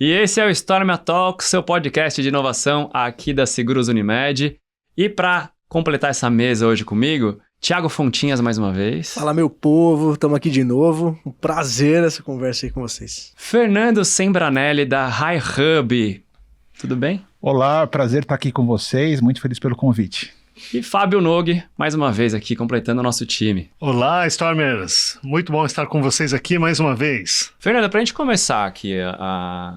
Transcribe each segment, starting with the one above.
E esse é o Stormia Talks, seu podcast de inovação aqui da Seguros Unimed. E para completar essa mesa hoje comigo, Thiago Fontinhas mais uma vez. Fala, meu povo, estamos aqui de novo. Um prazer essa conversa aí com vocês. Fernando Sembranelli da High Hub. Tudo bem? Olá, prazer estar aqui com vocês, muito feliz pelo convite. E Fábio Nogue, mais uma vez aqui, completando o nosso time. Olá, Stormers! Muito bom estar com vocês aqui mais uma vez. Fernanda, pra gente começar aqui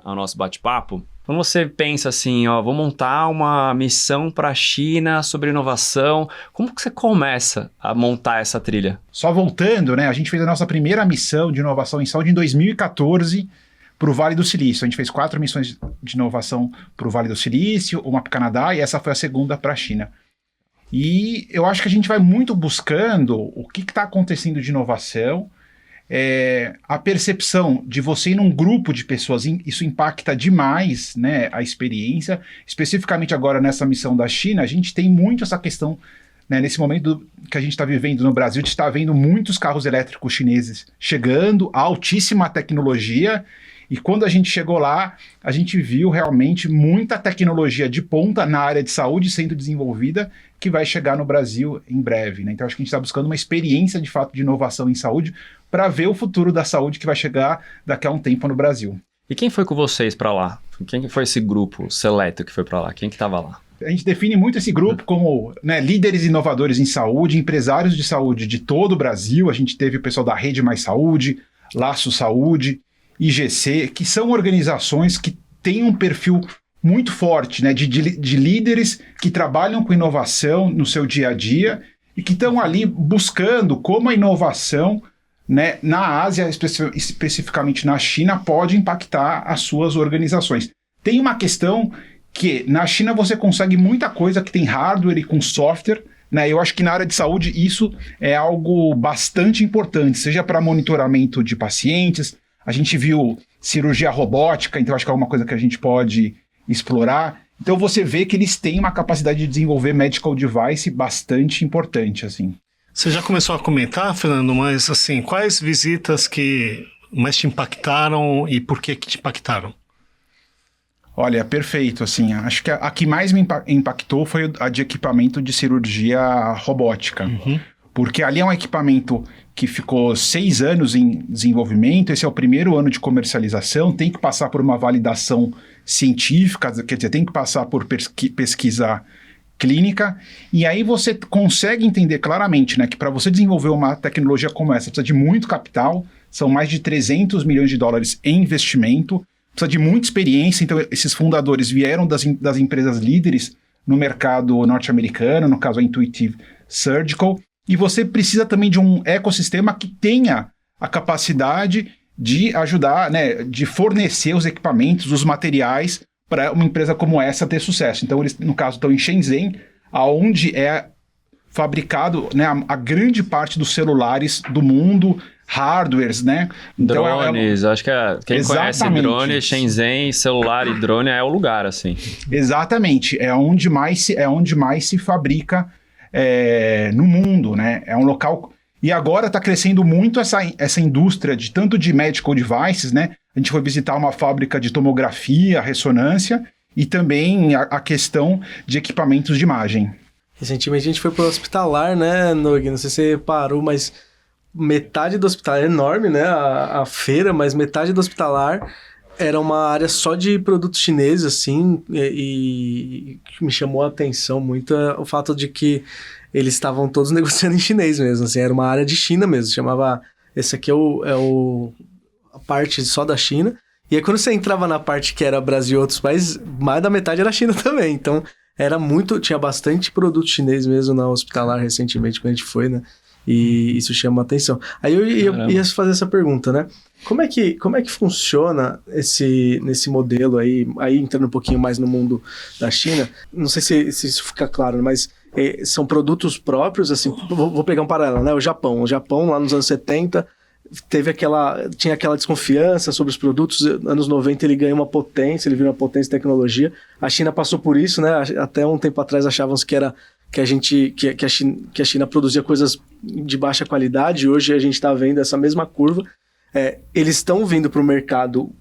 o nosso bate-papo, quando você pensa assim, vou montar uma missão para a China sobre inovação, como que você começa a montar essa trilha? Só voltando, né, a gente fez a nossa primeira missão de inovação em saúde em 2014 para o Vale do Silício. A gente fez 4 missões de inovação para o Vale do Silício, uma para o Canadá e essa foi a segunda para a China. E eu acho que a gente vai muito buscando o que está acontecendo de inovação, a percepção de você ir num grupo de pessoas, isso impacta demais, né, a experiência. Especificamente agora nessa missão da China, a gente tem muito essa questão, né, nesse momento que a gente está vivendo no Brasil, a gente está vendo muitos carros elétricos chineses chegando, altíssima tecnologia. E quando a gente chegou lá, a gente viu realmente muita tecnologia de ponta na área de saúde sendo desenvolvida, que vai chegar no Brasil em breve, né? Então acho que a gente está buscando uma experiência de fato de inovação em saúde para ver o futuro da saúde que vai chegar daqui a um tempo no Brasil. E quem foi com vocês para lá? Quem foi esse grupo seleto que foi para lá? Quem que estava lá? A gente define muito esse grupo como, né, líderes inovadores em saúde, empresários de saúde de todo o Brasil. A gente teve o pessoal da Rede Mais Saúde, Laço Saúde, IGC, que são organizações que têm um perfil muito forte, né, de líderes que trabalham com inovação no seu dia a dia e que estão ali buscando como a inovação, né, na Ásia, especificamente na China, pode impactar as suas organizações. Tem uma questão que na China você consegue muita coisa que tem hardware e com software, né? Eu acho que na área de saúde isso é algo bastante importante, seja para monitoramento de pacientes. A gente viu cirurgia robótica, então acho que é uma coisa que a gente pode explorar. Então você vê que eles têm uma capacidade de desenvolver medical device bastante importante, assim. Você já começou a comentar, Fernando, mas assim, quais visitas que mais te impactaram e por que te impactaram? Olha, perfeito, assim, acho que a que mais me impactou foi a de equipamento de cirurgia robótica. Uhum. Porque ali é um equipamento que ficou 6 anos em desenvolvimento, esse é o primeiro ano de comercialização, tem que passar por uma validação científica, quer dizer, tem que passar por pesquisa clínica, e aí você consegue entender claramente, né, que para você desenvolver uma tecnologia como essa, precisa de muito capital, são mais de 300 milhões de dólares em investimento, precisa de muita experiência, então esses fundadores vieram das empresas líderes no mercado norte-americano, no caso a Intuitive Surgical, e você precisa também de um ecossistema que tenha a capacidade de ajudar, né, de fornecer os equipamentos, os materiais para uma empresa como essa ter sucesso. Então eles, no caso, estão em Shenzhen, onde é fabricado, né, a grande parte dos celulares do mundo, hardwares, né? Então, drones, acho que quem exatamente conhece drone, Shenzhen, celular e drone é o lugar, assim. Exatamente, é onde mais se fabrica no mundo, né? É um local... E agora está crescendo muito essa indústria de tanto de medical devices, né? A gente foi visitar uma fábrica de tomografia, ressonância e também a questão de equipamentos de imagem. Recentemente a gente foi para o hospitalar, né, Nogue? Não sei se você parou, mas metade do hospitalar é enorme, né? A feira, mas metade do hospitalar era uma área só de produtos chineses, assim, e me chamou a atenção muito o fato de que eles estavam todos negociando em chinês mesmo, assim, era uma área de China mesmo, chamava, esse aqui a parte só da China, e aí quando você entrava na parte que era Brasil e outros países, mais da metade era China também, então tinha bastante produto chinês mesmo na hospitalar recentemente, quando a gente foi, né, e isso chama a atenção. Aí eu ia fazer essa pergunta, né, como é que funciona nesse modelo aí entrando um pouquinho mais no mundo da China, não sei se isso fica claro, mas são produtos próprios, assim, vou pegar um paralelo, né? O Japão lá nos anos 70 tinha aquela desconfiança sobre os produtos, anos 90 ele ganhou uma potência, ele virou uma potência de tecnologia, a China passou por isso, né? Até um tempo atrás achavam-se que a China produzia coisas de baixa qualidade, e hoje a gente está vendo essa mesma curva. Eles estão vindo para o mercado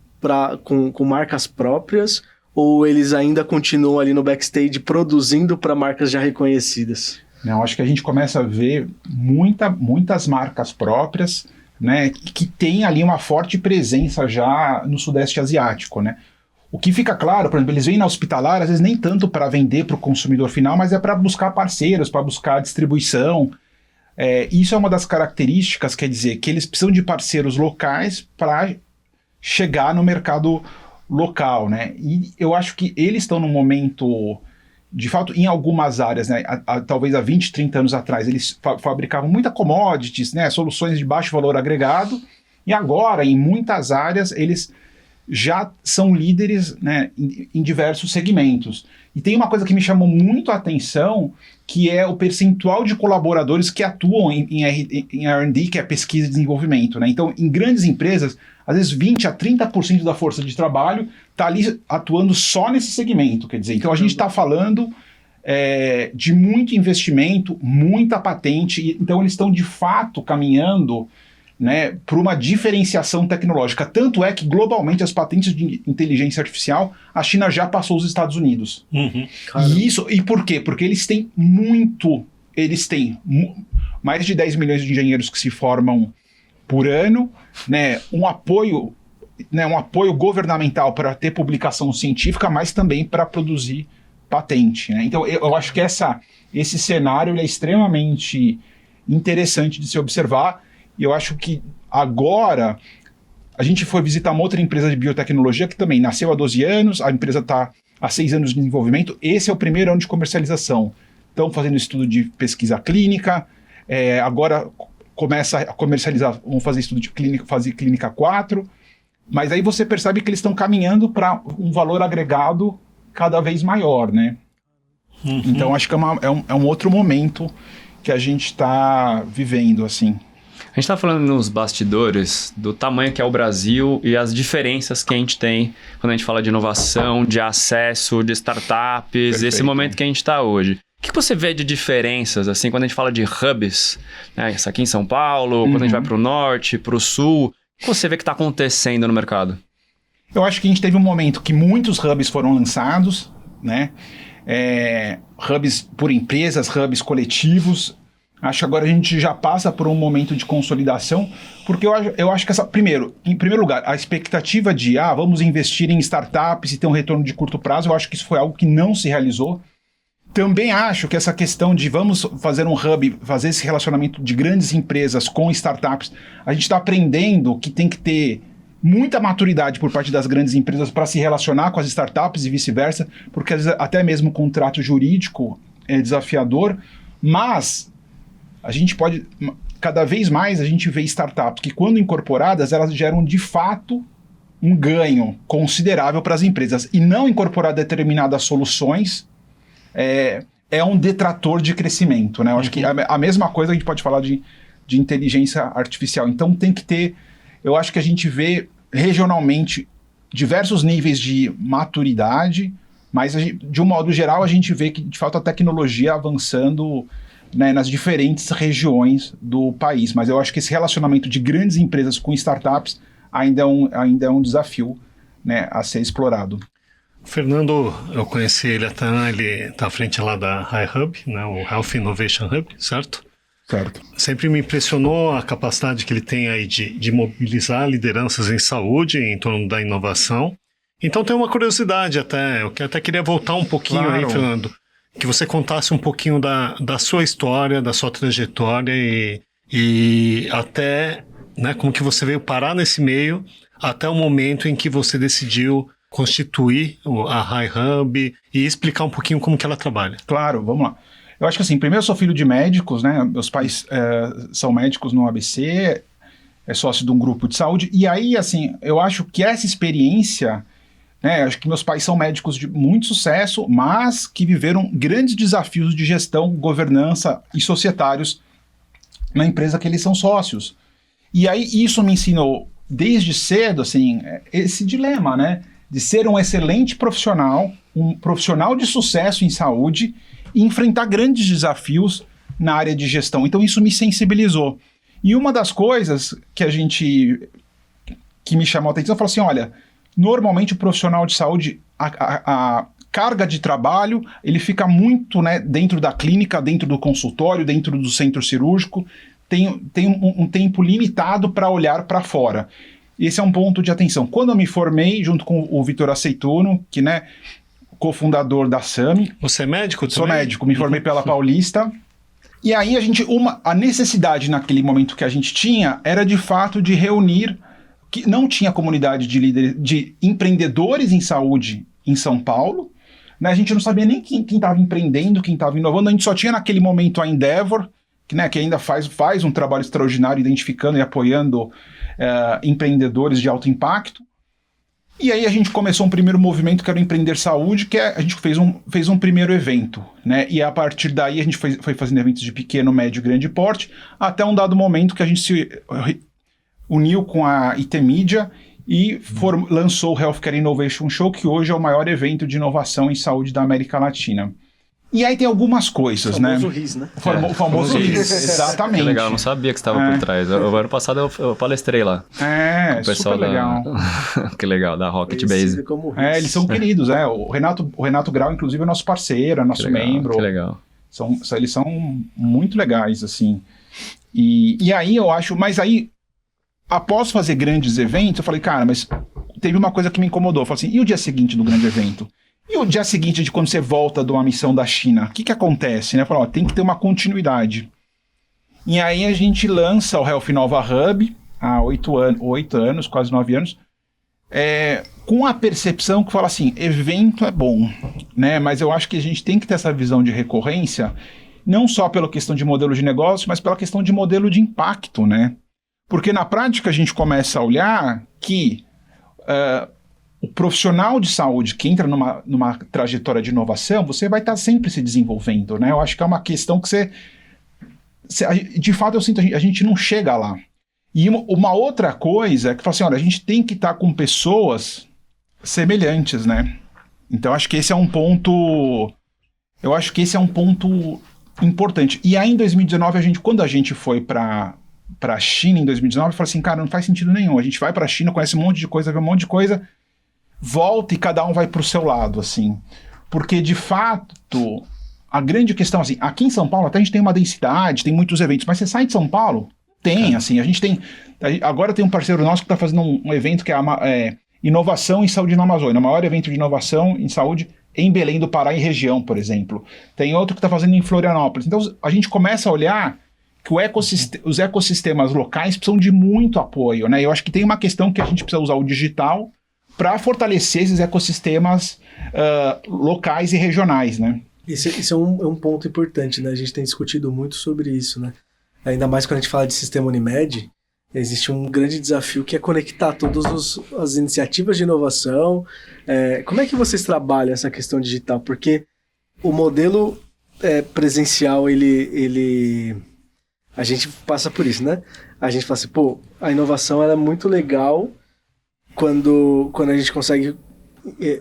com marcas próprias, ou eles ainda continuam ali no backstage produzindo para marcas já reconhecidas? Não, acho que a gente começa a ver muitas marcas próprias, né, que tem ali uma forte presença já no Sudeste Asiático, né? O que fica claro, por exemplo, eles vêm na Hospitalar, às vezes nem tanto para vender para o consumidor final, mas é para buscar parceiros, para buscar distribuição. Isso é uma das características, quer dizer, que eles precisam de parceiros locais para chegar no mercado local, né? E eu acho que eles estão num momento, de fato, em algumas áreas, né? Talvez há 20, 30 anos atrás, eles fabricavam muita commodities, né? Soluções de baixo valor agregado, e agora, em muitas áreas, eles já são líderes, né, em diversos segmentos. E tem uma coisa que me chamou muito a atenção, que é o percentual de colaboradores que atuam em R&D, que é pesquisa e desenvolvimento, né? Então, em grandes empresas, às vezes 20% a 30% da força de trabalho está ali atuando só nesse segmento, quer dizer. Então, a gente está falando de muito investimento, muita patente, então eles estão de fato caminhando, né, para uma diferenciação tecnológica. Tanto é que, globalmente, as patentes de inteligência artificial, a China já passou os Estados Unidos. Uhum. E por quê? Porque eles têm mais de 10 milhões de engenheiros que se formam por ano, né, um apoio governamental para ter publicação científica, mas também para produzir patente, né? Então, eu acho que esse cenário ele é extremamente interessante de se observar. E eu acho que agora a gente foi visitar uma outra empresa de biotecnologia que também nasceu há 12 anos, a empresa está há 6 anos de desenvolvimento, esse é o primeiro ano de comercialização. Estão fazendo estudo de pesquisa clínica, agora começa a comercializar, vão fazer estudo de clínica, fazer clínica 4, mas aí você percebe que eles estão caminhando para um valor agregado cada vez maior, né? Uhum. Então acho que é um outro momento que a gente está vivendo, assim. A gente está falando nos bastidores do tamanho que é o Brasil e as diferenças que a gente tem quando a gente fala de inovação, de acesso, de startups, Perfeito. Esse momento que a gente está hoje. O que você vê de diferenças, assim, quando a gente fala de hubs, né? Isso aqui em São Paulo, quando a gente vai para o norte, para o sul, o que você vê que está acontecendo no mercado? Eu acho que a gente teve um momento que muitos hubs foram lançados, né? Hubs por empresas, hubs coletivos. Acho que agora a gente já passa por um momento de consolidação, porque eu acho que em primeiro lugar, a expectativa de vamos investir em startups e ter um retorno de curto prazo, eu acho que isso foi algo que não se realizou. Também acho que essa questão de vamos fazer um hub, fazer esse relacionamento de grandes empresas com startups, a gente está aprendendo que tem que ter muita maturidade por parte das grandes empresas para se relacionar com as startups e vice-versa, porque às vezes até mesmo o contrato jurídico é desafiador, mas a gente pode, cada vez mais a gente vê startups que quando incorporadas, elas geram de fato um ganho considerável para as empresas, e não incorporar determinadas soluções é um detrator de crescimento, né? Eu acho que a mesma coisa a gente pode falar de inteligência artificial. Então tem que ter, eu acho que a gente vê regionalmente diversos níveis de maturidade, mas de um modo geral a gente vê que de fato a tecnologia avançando, né, nas diferentes regiões do país. Mas eu acho que esse relacionamento de grandes empresas com startups ainda é um desafio, né, a ser explorado. O Fernando, eu conheci ele até, ele está à frente lá da HiHub, né, o Health Innovation Hub, certo? Certo. Sempre me impressionou a capacidade que ele tem aí de mobilizar lideranças em saúde, em torno da inovação. Então tem uma curiosidade até, eu até queria voltar um pouquinho aí, Fernando, que você contasse um pouquinho da sua história, da sua trajetória e até, né, como que você veio parar nesse meio até o momento em que você decidiu constituir a HiHub e explicar um pouquinho como que ela trabalha. Claro, vamos lá. Eu acho que assim, primeiro eu sou filho de médicos, né? Meus pais são médicos no ABC, é sócio de um grupo de saúde, e aí, assim, eu acho que essa experiência, né? Acho que meus pais são médicos de muito sucesso, mas que viveram grandes desafios de gestão, governança e societários na empresa que eles são sócios. E aí isso me ensinou desde cedo, assim, esse dilema, né? De ser um excelente profissional, um profissional de sucesso em saúde e enfrentar grandes desafios na área de gestão. Então isso me sensibilizou. E uma das coisas que me chamou a atenção, eu falei assim, olha, normalmente o profissional de saúde, a carga de trabalho, ele fica muito, né, dentro da clínica, dentro do consultório, dentro do centro cirúrgico, tem um tempo limitado para olhar para fora. Esse é um ponto de atenção. Quando eu me formei, junto com o Vitor Aceituno, que, né, cofundador da SAMI. Você é médico também? Sou médico, me formei pela Paulista. E aí a necessidade naquele momento que a gente tinha era de fato de reunir, que não tinha comunidade de empreendedores em saúde em São Paulo, né? A gente não sabia nem quem estava empreendendo, quem estava inovando, a gente só tinha naquele momento a Endeavor, que, né, que ainda faz um trabalho extraordinário identificando e apoiando empreendedores de alto impacto. E aí a gente começou um primeiro movimento que era o Empreender Saúde, que a gente fez um primeiro evento, né? E a partir daí a gente foi fazendo eventos de pequeno, médio e grande porte, até um dado momento que a gente se uniu com a IT Media e lançou o Healthcare Innovation Show, que hoje é o maior evento de inovação em saúde da América Latina. E aí tem algumas coisas, né? O famoso RIS, né? O famoso RIS, exatamente. Que legal, eu não sabia que você estava por trás. O ano passado eu palestrei lá. É, super legal. Que legal, da Rocket Base. Eles são queridos, O Renato Grau, inclusive, é nosso parceiro, é nosso membro. Que legal. Eles são muito legais, assim. E aí eu acho, mas aí, após fazer grandes eventos, eu falei, cara, mas teve uma coisa que me incomodou. Eu falei assim, e o dia seguinte do grande evento? E o dia seguinte de quando você volta de uma missão da China? O que acontece? Né? Falei, tem que ter uma continuidade. E aí a gente lança o Health Nova Hub há 8 anos, quase 9 anos, com a percepção que fala assim, evento é bom, né? Mas eu acho que a gente tem que ter essa visão de recorrência, não só pela questão de modelo de negócio, mas pela questão de modelo de impacto, né? Porque na prática a gente começa a olhar que o profissional de saúde que entra numa trajetória de inovação, você vai estar sempre se desenvolvendo, né? Eu acho que é uma questão que de fato eu sinto, a gente não chega lá. E uma outra coisa é que fala assim, olha, a gente tem que estar com pessoas semelhantes, né? Então acho que esse é um ponto importante. E aí em 2019, quando a gente foi para a China em 2019, eu falei assim, cara, não faz sentido nenhum. A gente vai para a China, conhece um monte de coisa, vê um monte de coisa, volta e cada um vai para o seu lado, assim. Porque, de fato, a grande questão, assim, aqui em São Paulo até a gente tem uma densidade, tem muitos eventos, mas você sai de São Paulo, assim, agora tem um parceiro nosso que está fazendo um evento que é Inovação em Saúde na Amazônia, o maior evento de inovação em saúde em Belém do Pará e região, por exemplo. Tem outro que está fazendo em Florianópolis. Então, a gente começa a olhar que os ecossistemas locais precisam de muito apoio, né? Eu acho que tem uma questão que a gente precisa usar o digital para fortalecer esses ecossistemas locais e regionais, né? Isso é um ponto importante, né? A gente tem discutido muito sobre isso, né? Ainda mais quando a gente fala de sistema Unimed, existe um grande desafio que é conectar todas as iniciativas de inovação. Como é que vocês trabalham essa questão digital? Porque o modelo presencial, a gente passa por isso, né? A gente fala assim, a inovação ela é muito legal quando a gente consegue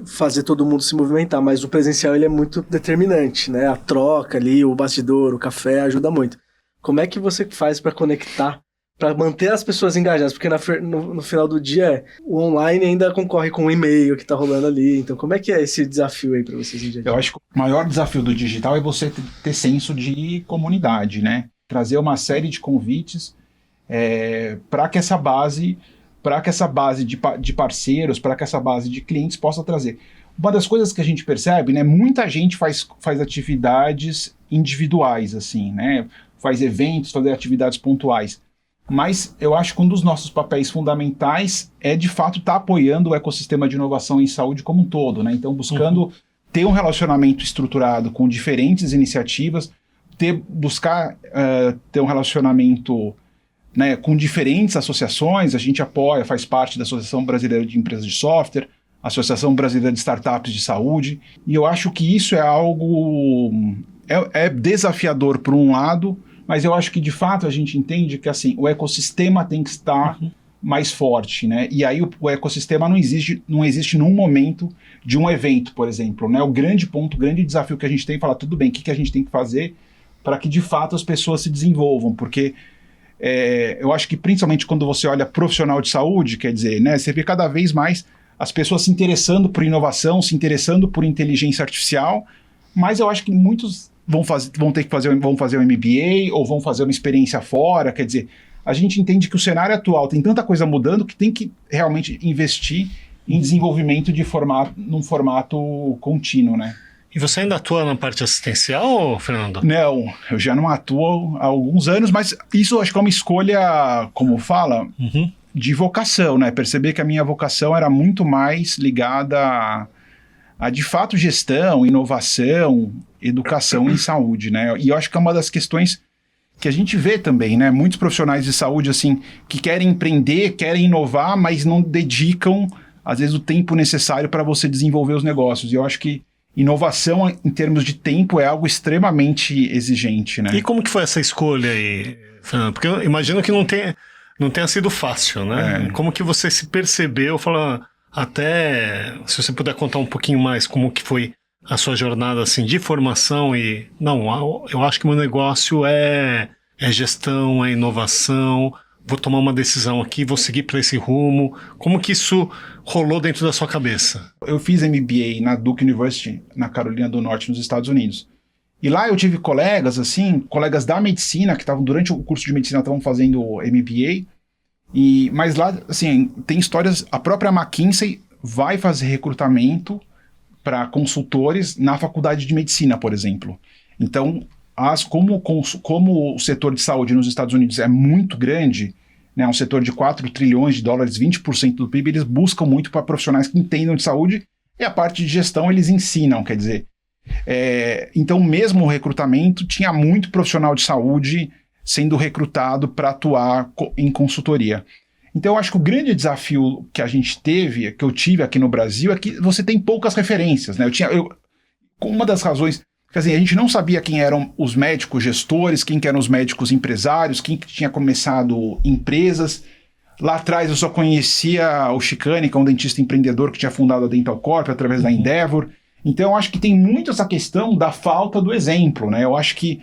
fazer todo mundo se movimentar, mas o presencial ele é muito determinante, né? A troca ali, o bastidor, o café ajuda muito. Como é que você faz para conectar, para manter as pessoas engajadas? Porque no final do dia, o online ainda concorre com o e-mail que tá rolando ali. Então, como é que é esse desafio aí para vocês no dia a dia? Eu acho que o maior desafio do digital é você ter senso de comunidade, né? Trazer uma série de convites para que essa base de parceiros, para que essa base de clientes possa trazer. Uma das coisas que a gente percebe, né? Muita gente faz atividades individuais, assim, né? Faz eventos, faz atividades pontuais. Mas eu acho que um dos nossos papéis fundamentais é, de fato, estar apoiando o ecossistema de inovação em saúde como um todo, né? Então, buscando ter um relacionamento estruturado com diferentes iniciativas, buscar ter um relacionamento, né, com diferentes associações. A gente apoia, faz parte da Associação Brasileira de Empresas de Software, Associação Brasileira de Startups de Saúde, e eu acho que isso é algo... É desafiador por um lado, mas eu acho que, de fato, a gente entende que, assim, o ecossistema tem que estar mais forte, né? E aí o ecossistema não existe num momento de um evento, por exemplo, né? O grande desafio que a gente tem é falar, tudo bem, o que a gente tem que fazer para que, de fato, as pessoas se desenvolvam, porque eu acho que, principalmente quando você olha profissional de saúde, quer dizer, né? Você vê cada vez mais as pessoas se interessando por inovação, se interessando por inteligência artificial, mas eu acho que muitos vão fazer um MBA ou vão fazer uma experiência fora, quer dizer, a gente entende que o cenário atual tem tanta coisa mudando que tem que realmente investir em desenvolvimento num formato contínuo, né? E você ainda atua na parte assistencial, Fernando? Não, eu já não atuo há alguns anos, mas isso eu acho que é uma escolha, como fala, de vocação, né? Perceber que a minha vocação era muito mais ligada a de fato, gestão, inovação, educação em saúde, né? E eu acho que é uma das questões que a gente vê também, né? Muitos profissionais de saúde, assim, que querem empreender, querem inovar, mas não dedicam, às vezes, o tempo necessário para você desenvolver os negócios. E eu acho que inovação, em termos de tempo, é algo extremamente exigente, né? E como que foi essa escolha aí, Fernando? Porque eu imagino que não tenha sido fácil, né? Como que você se percebeu, falou, até se você puder contar um pouquinho mais como que foi a sua jornada assim, de formação e... Não, eu acho que meu negócio é gestão, é inovação, vou tomar uma decisão aqui, vou seguir para esse rumo. Como que isso rolou dentro da sua cabeça? Eu fiz MBA na Duke University, na Carolina do Norte, nos Estados Unidos. E lá eu tive colegas, assim, colegas da medicina, que estavam durante o curso de medicina, estavam fazendo MBA. Mas lá, assim, tem histórias... A própria McKinsey vai fazer recrutamento para consultores na faculdade de medicina, por exemplo. Então, como o setor de saúde nos Estados Unidos é muito grande, né, um setor de 4 trilhões de dólares, 20% do PIB, eles buscam muito para profissionais que entendam de saúde, e a parte de gestão eles ensinam, quer dizer. Então, mesmo o recrutamento, tinha muito profissional de saúde sendo recrutado para atuar em consultoria. Então, eu acho que o grande desafio que eu tive aqui no Brasil, é que você tem poucas referências, né? Uma das razões, quer dizer, a gente não sabia quem eram os médicos gestores, quem que eram os médicos empresários, quem que tinha começado empresas. Lá atrás eu só conhecia o Chicane, que é um dentista empreendedor que tinha fundado a Dental Corp através da Endeavor. Então, eu acho que tem muito essa questão da falta do exemplo, né? Eu acho que...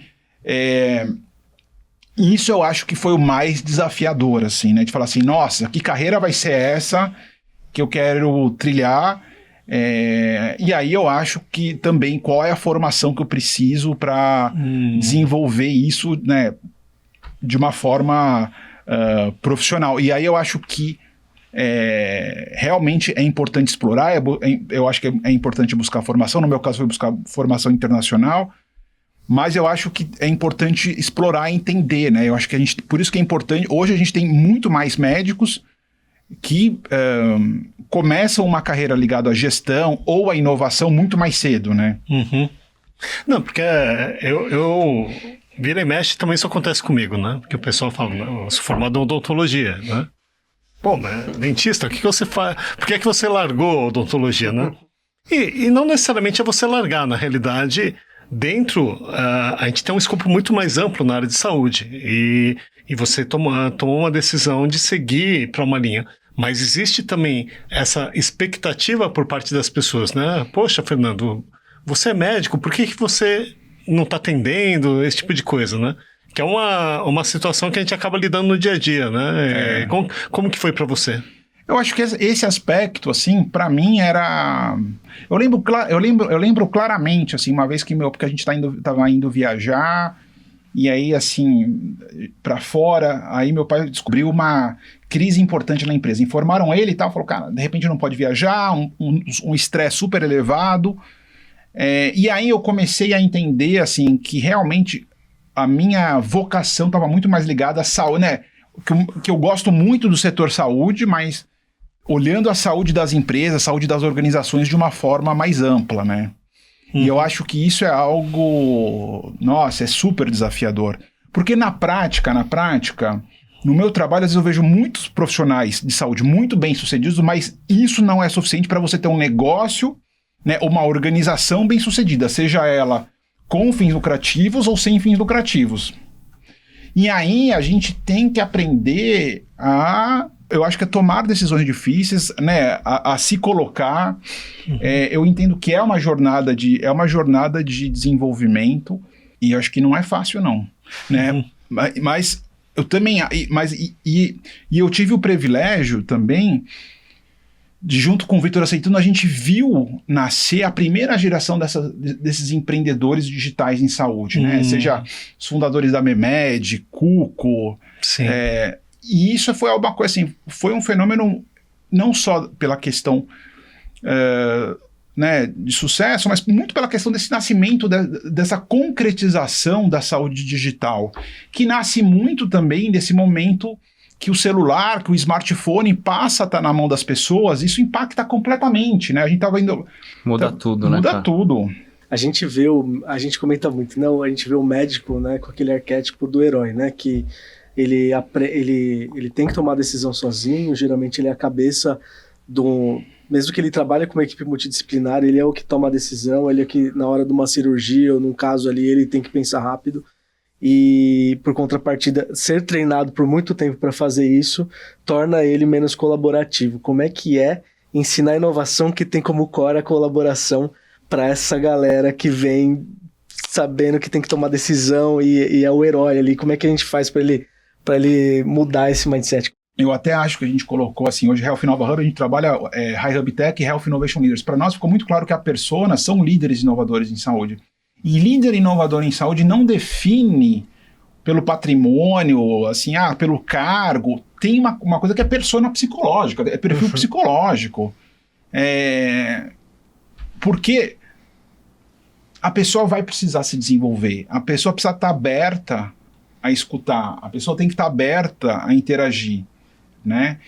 Isso eu acho que foi o mais desafiador, assim, né? De falar assim, nossa, que carreira vai ser essa que eu quero trilhar? E aí eu acho que também qual é a formação que eu preciso para desenvolver isso, né, de uma forma profissional. E aí eu acho que realmente é importante explorar, eu acho que é importante buscar formação. No meu caso foi buscar formação internacional. Mas eu acho que é importante explorar e entender, né? Eu acho que por isso que é importante. Hoje a gente tem muito mais médicos que começam uma carreira ligada à gestão ou à inovação muito mais cedo, né? Não, porque eu vira e mexe também isso acontece comigo, né? Porque o pessoal fala, não, eu sou formado em odontologia, né? Pô, mas dentista, o que você faz? Por que é que você largou a odontologia, né? E não necessariamente é você largar, na realidade... Dentro, a gente tem um escopo muito mais amplo na área de saúde e você tomou uma decisão de seguir para uma linha. Mas existe também essa expectativa por parte das pessoas, né? Poxa, Fernando, você é médico, por que você não está atendendo? Esse tipo de coisa, né? Que é uma situação que a gente acaba lidando no dia a dia, né? Como que foi para você? Eu acho que esse aspecto, assim, para mim era... Eu lembro claramente, assim, uma vez porque a gente tava indo viajar, e aí, assim, para fora, aí meu pai descobriu uma crise importante na empresa. Informaram ele e tal, falou, cara, de repente não pode viajar, um estresse super elevado. E aí eu comecei a entender, assim, que realmente a minha vocação estava muito mais ligada à saúde, né? Que eu gosto muito do setor saúde, mas... olhando a saúde das empresas, a saúde das organizações de uma forma mais ampla, né? E eu acho que isso é algo... Nossa, é super desafiador. Porque na prática, no meu trabalho, às vezes eu vejo muitos profissionais de saúde muito bem-sucedidos, mas isso não é suficiente para você ter um negócio, né, uma organização bem-sucedida, seja ela com fins lucrativos ou sem fins lucrativos. E aí a gente tem que aprender eu acho que é tomar decisões difíceis, né, a se colocar. Eu entendo que é uma jornada de desenvolvimento, e eu acho que não é fácil, não. Né? Mas eu também... eu tive o privilégio também junto com o Vitor Aceituno, a gente viu nascer a primeira geração desses empreendedores digitais em saúde, né? Seja os fundadores da Memed, Cuco. Sim. E isso foi uma coisa assim, foi um fenômeno não só pela questão né, de sucesso, mas muito pela questão desse nascimento, dessa concretização da saúde digital, que nasce muito também desse momento que o celular, que o smartphone passa a estar na mão das pessoas. Isso impacta completamente, né? A gente estava indo... Muda tudo, né? Muda tudo. A gente comenta muito, não, a gente vê o médico, né, com aquele arquétipo do herói, né, que ele tem que tomar a decisão sozinho, geralmente ele é a cabeça mesmo que ele trabalhe com uma equipe multidisciplinar, ele é o que toma a decisão, ele é que na hora de uma cirurgia ou num caso ali, ele tem que pensar rápido. E, por contrapartida, ser treinado por muito tempo para fazer isso torna ele menos colaborativo. Como é que ensinar inovação que tem como core a colaboração para essa galera que vem sabendo que tem que tomar decisão e é o herói ali? Como é que a gente faz para ele mudar esse mindset? Eu até acho que a gente colocou assim, hoje Health Innova Hub, a gente trabalha High Hub Tech e Health Innovation Leaders. Para nós ficou muito claro que a persona são líderes inovadores em saúde. E líder inovador em saúde não define pelo patrimônio, assim, pelo cargo. Tem uma coisa que é persona psicológica, é perfil psicológico. Porque a pessoa vai precisar se desenvolver, a pessoa precisa estar aberta a escutar, a pessoa tem que estar aberta a interagir, né?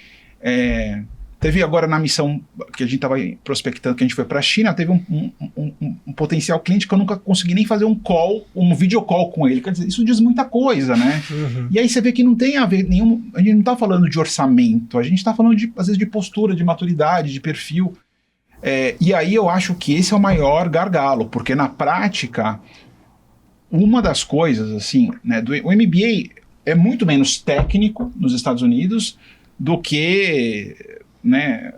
Teve agora na missão que a gente estava prospectando, que a gente foi para a China, teve um potencial cliente que eu nunca consegui nem fazer um video call com ele. Quer dizer, isso diz muita coisa, né? Uhum. E aí você vê que não tem a ver a gente não está falando de orçamento, a gente está falando às vezes de postura, de maturidade, de perfil. E aí eu acho que esse é o maior gargalo, porque na prática, uma das coisas, assim, né, o MBA é muito menos técnico nos Estados Unidos do que... né,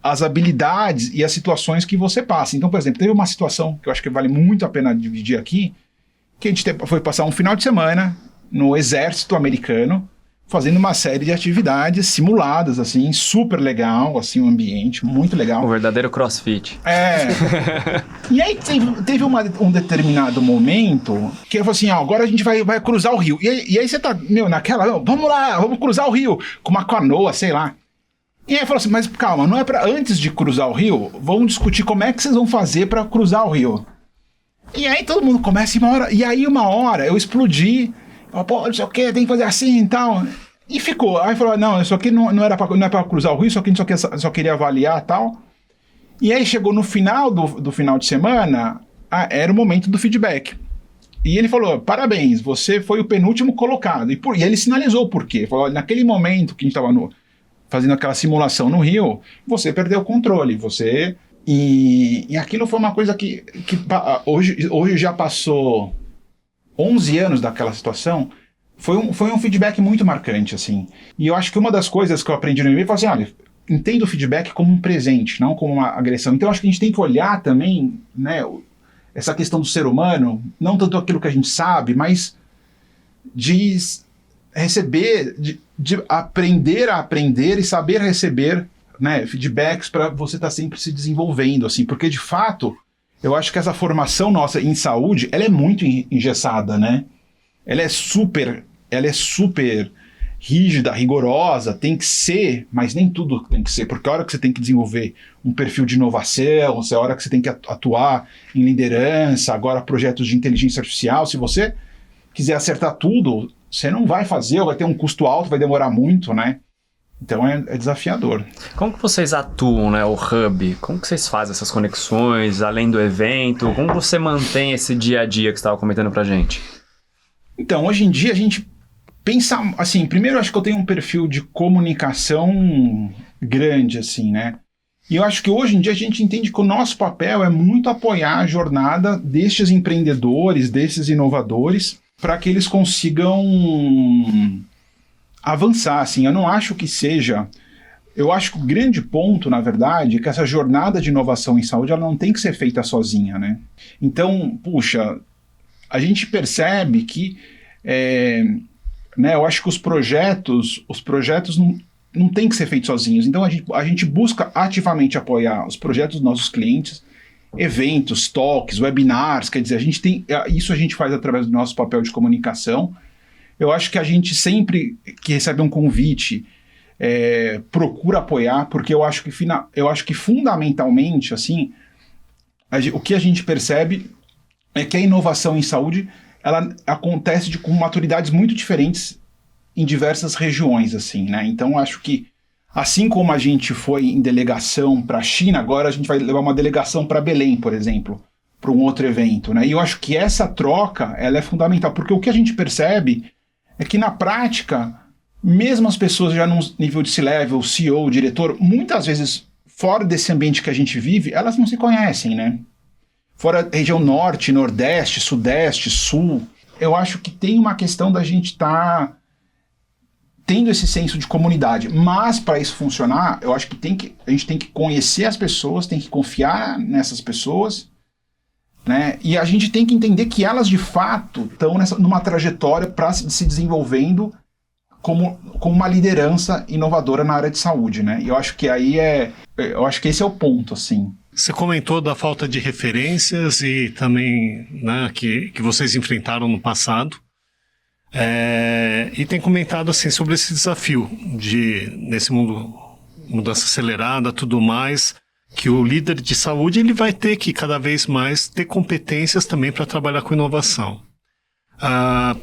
as habilidades e as situações que você passa. Então, por exemplo, teve uma situação que eu acho que vale muito a pena dividir aqui, que a gente foi passar um final de semana no exército americano, fazendo uma série de atividades simuladas, assim, super legal, assim, um ambiente muito legal. O verdadeiro crossfit. E aí teve um determinado momento que eu falei assim, agora a gente vai cruzar o rio. E aí você tá, vamos lá, vamos cruzar o rio, com uma canoa, sei lá. E aí falou assim, mas calma, não é para antes de cruzar o rio, vamos discutir como é que vocês vão fazer para cruzar o rio. E aí todo mundo começa uma hora eu explodi, não sei o que, tem que fazer assim e tal. E ficou, aí falou, não, isso aqui não é para cruzar o rio, isso aqui a gente só queria avaliar e tal. E aí chegou no final do final de semana, era o momento do feedback. E ele falou, parabéns, você foi o penúltimo colocado. E ele sinalizou o porquê. Falou, naquele momento que a gente estava fazendo aquela simulação no Rio, você perdeu o controle, E aquilo foi uma coisa que hoje já passou 11 anos daquela situação, foi um feedback muito marcante, assim. E eu acho que uma das coisas que eu aprendi no MBA foi assim, olha, entenda o feedback como um presente, não como uma agressão. Então eu acho que a gente tem que olhar também, né, essa questão do ser humano, não tanto aquilo que a gente sabe, mas de receber, de aprender a aprender e saber receber, né, feedbacks para você estar sempre se desenvolvendo, assim, porque de fato eu acho que essa formação nossa em saúde, ela é muito engessada, né? Ela é super rígida, rigorosa, tem que ser, mas nem tudo tem que ser, porque a hora que você tem que desenvolver um perfil de inovação, a hora que você tem que atuar em liderança, agora projetos de inteligência artificial, se você quiser acertar tudo, você não vai fazer, ou vai ter um custo alto, vai demorar muito, né? Então é desafiador. Como que vocês atuam, né, o Hub? Como que vocês fazem essas conexões, além do evento? Como você mantém esse dia a dia que você estava comentando pra gente? Então, hoje em dia a gente pensa, assim, primeiro eu acho que eu tenho um perfil de comunicação grande, assim, né? E eu acho que hoje em dia a gente entende que o nosso papel é muito apoiar a jornada destes empreendedores, desses inovadores, para que eles consigam avançar, assim. Eu não acho que seja... Eu acho que o grande ponto, na verdade, é que essa jornada de inovação em saúde, ela não tem que ser feita sozinha, né? Então, puxa, a gente percebe que, né, eu acho que os projetos não tem que ser feito sozinhos. Então a gente busca ativamente apoiar os projetos dos nossos clientes, eventos, talks, webinars, quer dizer, isso a gente faz através do nosso papel de comunicação. Eu acho que a gente sempre que recebe um convite procura apoiar, porque eu acho que fundamentalmente, assim, o que a gente percebe é que a inovação em saúde, ela acontece com maturidades muito diferentes em diversas regiões, assim, né? Então, acho que, assim como a gente foi em delegação para a China, agora a gente vai levar uma delegação para Belém, por exemplo, para um outro evento, né? E eu acho que essa troca, ela é fundamental, porque o que a gente percebe é que, na prática, mesmo as pessoas já num nível de C-level, CEO, diretor, muitas vezes, fora desse ambiente que a gente vive, elas não se conhecem, né? Fora a região norte, nordeste, sudeste, sul, eu acho que tem uma questão da gente estar tendo esse senso de comunidade. Mas, para isso funcionar, eu acho que a gente tem que conhecer as pessoas, tem que confiar nessas pessoas, né? E a gente tem que entender que elas, de fato, estão numa trajetória para se desenvolvendo como uma liderança inovadora na área de saúde, né? E eu acho que eu acho que esse é o ponto, assim. Você comentou da falta de referências e também, né, que vocês enfrentaram no passado. E tem comentado assim, sobre esse desafio nesse mundo, mudança acelerada, tudo mais, que o líder de saúde ele vai ter que cada vez mais ter competências também para trabalhar com inovação.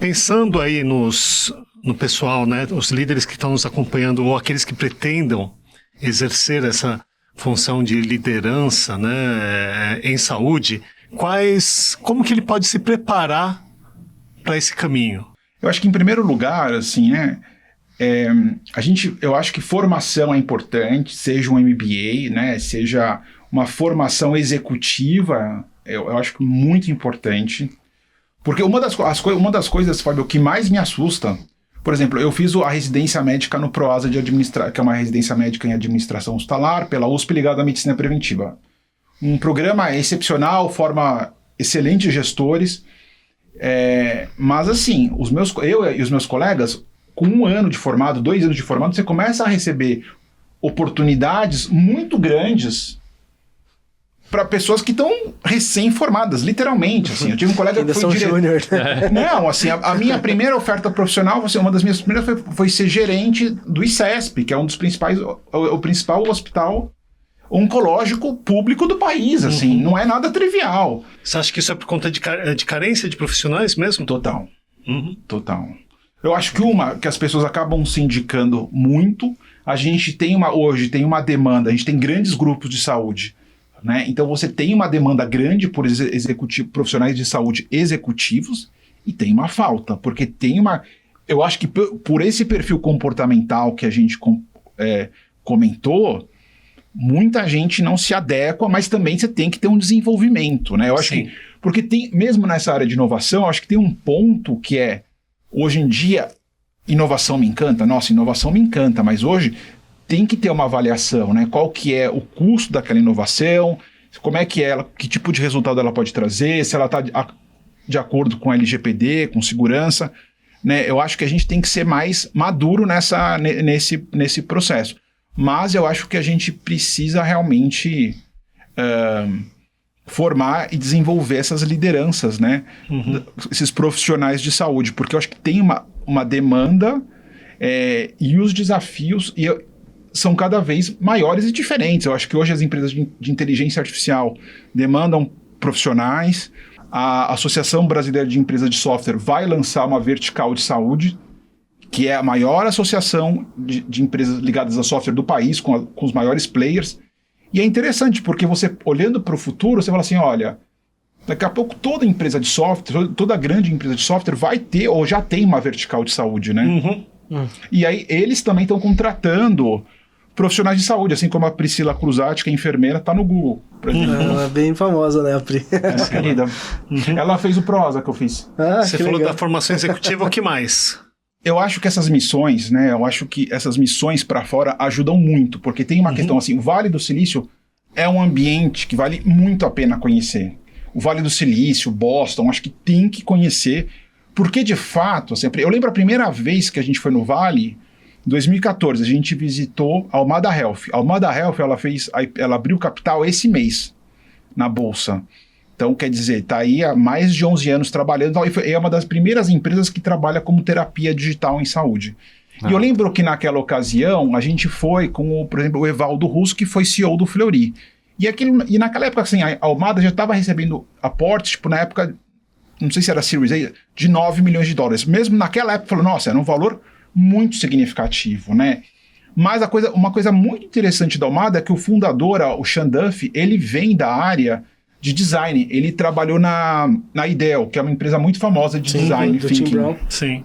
Pensando aí no pessoal, né, os líderes que estão nos acompanhando ou aqueles que pretendam exercer essa função de liderança, né, em saúde, como que ele pode se preparar para esse caminho? Eu acho que, em primeiro lugar, assim, né, eu acho que formação é importante, seja um MBA, né, seja uma formação executiva, eu acho que muito importante, porque uma das coisas, Fábio, que mais me assusta, por exemplo, eu fiz a residência médica no PROASA que é uma residência médica em administração hospitalar, pela USP ligada à medicina preventiva. Um programa excepcional, forma excelentes gestores, mas assim, eu e os meus colegas, com 1 ano de formado, 2 anos de formado, você começa a receber oportunidades muito grandes para pessoas que estão recém-formadas, literalmente. Assim. Eu tive um colega que foi júnior. Não, assim, a minha primeira oferta profissional, uma das minhas primeiras foi ser gerente do ICESP, que é um dos principais, o principal hospital oncológico público do país, assim, não é nada trivial. Você acha que isso é por conta de carência de profissionais mesmo? Total. Total. Eu acho que as pessoas acabam se indicando muito. A gente hoje tem uma demanda, a gente tem grandes grupos de saúde, né? Então você tem uma demanda grande por profissionais de saúde executivos e tem uma falta, porque eu acho que por esse perfil comportamental que a gente comentou, muita gente não se adequa, mas também você tem que ter um desenvolvimento, né? Eu acho que, porque mesmo nessa área de inovação, eu acho que tem um ponto que hoje em dia, inovação me encanta, mas hoje tem que ter uma avaliação, né? Qual que é o custo daquela inovação, como é que que tipo de resultado ela pode trazer, se ela está de acordo com a LGPD, com segurança, né? Eu acho que a gente tem que ser mais maduro nesse processo. Mas eu acho que a gente precisa realmente formar e desenvolver essas lideranças, né? Esses profissionais de saúde, porque eu acho que tem uma demanda e os desafios são cada vez maiores e diferentes. Eu acho que hoje as empresas de inteligência artificial demandam profissionais. A Associação Brasileira de Empresas de Software vai lançar uma vertical de saúde, que é a maior associação de empresas ligadas a software do país, com os maiores players. E é interessante, porque você, olhando para o futuro, você fala assim, olha, daqui a pouco toda empresa de software, toda grande empresa de software vai ter, ou já tem uma vertical de saúde, né? E aí eles também estão contratando profissionais de saúde, assim como a Priscila Cruzati, que é enfermeira, está no Google. Ela é bem famosa, né, a Pri? Querida. Ela fez o PROSA que eu fiz. Você falou da formação executiva, o que mais? Eu acho que essas missões, né? Eu acho que essas missões para fora ajudam muito, porque tem uma questão assim, o Vale do Silício é um ambiente que vale muito a pena conhecer. O Vale do Silício, Boston, acho que tem que conhecer, porque de fato, assim, eu lembro a primeira vez que a gente foi no Vale, Em 2014, a gente visitou a Almada Health. A Almada Health, ela abriu capital esse mês na Bolsa. Então, quer dizer, está aí há mais de 11 anos trabalhando. É uma das primeiras empresas que trabalha como terapia digital em saúde. E eu lembro que naquela ocasião, a gente foi com, por exemplo, o Evaldo Russo, que foi CEO do Fleury. E naquela época, assim, a Almada já estava recebendo aportes, tipo, na época, não sei se era Series A, de 9 milhões de dólares. Mesmo naquela época, falou, nossa, era um valor muito significativo, né? Mas uma coisa muito interessante da Almada é que o fundador, o Sean Duffy, ele vem da área de design. Ele trabalhou na IDEO, que é uma empresa muito famosa de design. Do Tim Brown. Sim.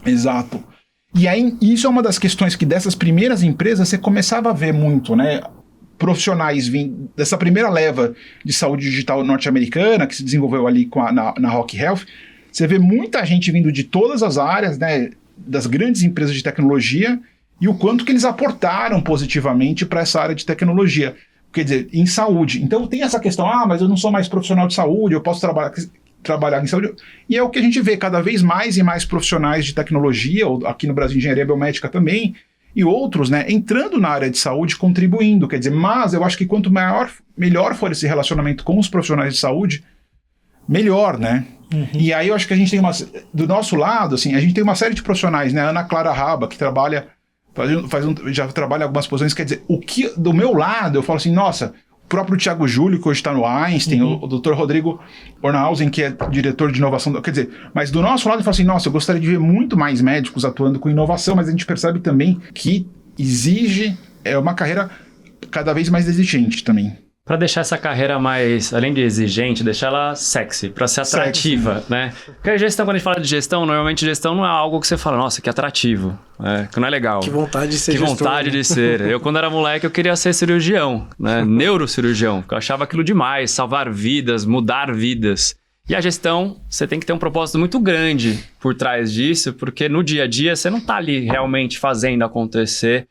Exato. E aí, isso é uma das questões que dessas primeiras empresas você começava a ver muito, né? Profissionais vindo dessa primeira leva de saúde digital norte-americana, que se desenvolveu ali na Rock Health. Você vê muita gente vindo de todas as áreas, né? Das grandes empresas de tecnologia, e o quanto que eles aportaram positivamente para essa área de tecnologia. Quer dizer, em saúde. Então tem essa questão, mas eu não sou mais profissional de saúde, eu posso trabalhar em saúde. E é o que a gente vê, cada vez mais e mais profissionais de tecnologia, ou aqui no Brasil engenharia biomédica também, e outros, né, entrando na área de saúde, contribuindo. Quer dizer, mas eu acho que quanto melhor for esse relacionamento com os profissionais de saúde, melhor, né? Uhum. E aí eu acho que a gente tem do nosso lado, assim, a gente tem uma série de profissionais, né? A Ana Clara Raba, que trabalha já trabalha algumas posições, quer dizer, do meu lado, eu falo assim, nossa, o próprio Thiago Júlio, que hoje está no Einstein, o Dr. Rodrigo Ornhausen, que é diretor de inovação, quer dizer, mas do nosso lado eu falo assim, nossa, eu gostaria de ver muito mais médicos atuando com inovação, mas a gente percebe também que exige uma carreira cada vez mais exigente também. Para deixar essa carreira mais, além de exigente, deixar ela sexy, para ser atrativa, né? Porque a gestão, quando a gente fala de gestão, normalmente gestão não é algo que você fala, nossa, que atrativo, que não é legal. Que vontade de ser Que gestor, vontade de ser. Eu, quando era moleque, eu queria ser cirurgião, né? Neurocirurgião, porque eu achava aquilo demais, salvar vidas, mudar vidas. E a gestão, você tem que ter um propósito muito grande por trás disso, porque no dia a dia você não está ali realmente fazendo acontecer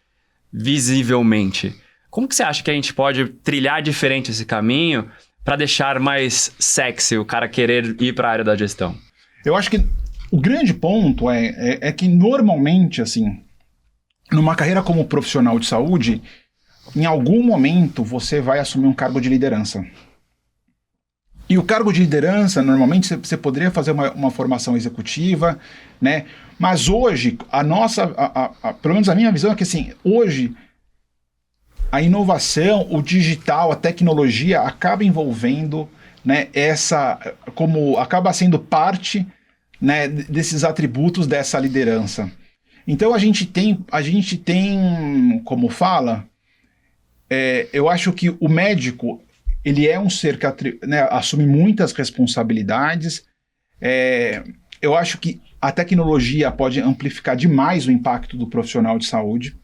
visivelmente. Como que você acha que a gente pode trilhar diferente esse caminho para deixar mais sexy o cara querer ir para a área da gestão? Eu acho que o grande ponto é que normalmente, assim, numa carreira como profissional de saúde, em algum momento você vai assumir um cargo de liderança. E o cargo de liderança, normalmente, você poderia fazer uma formação executiva, né? Mas hoje, pelo menos a minha visão é que, assim, hoje a inovação, o digital, a tecnologia acaba envolvendo, né, acaba sendo parte, né, desses atributos dessa liderança. Então a gente tem como fala, eu acho que o médico, ele é um ser que assume muitas responsabilidades. Eu acho que a tecnologia pode amplificar demais o impacto do profissional de saúde.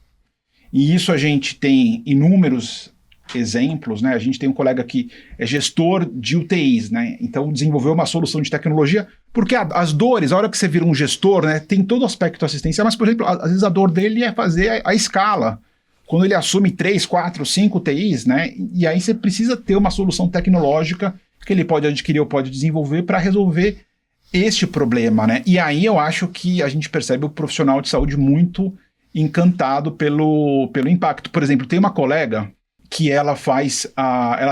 E isso a gente tem inúmeros exemplos, né? A gente tem um colega que é gestor de UTIs, né? Então desenvolveu uma solução de tecnologia, porque as dores, a hora que você vira um gestor, né, tem todo o aspecto assistencial, mas, por exemplo, às vezes a dor dele é fazer a escala. Quando ele assume 3, 4, 5 UTIs, né? E aí você precisa ter uma solução tecnológica que ele pode adquirir ou pode desenvolver para resolver este problema, né? E aí eu acho que a gente percebe o profissional de saúde muito encantado pelo impacto. Por exemplo, tem uma colega que ela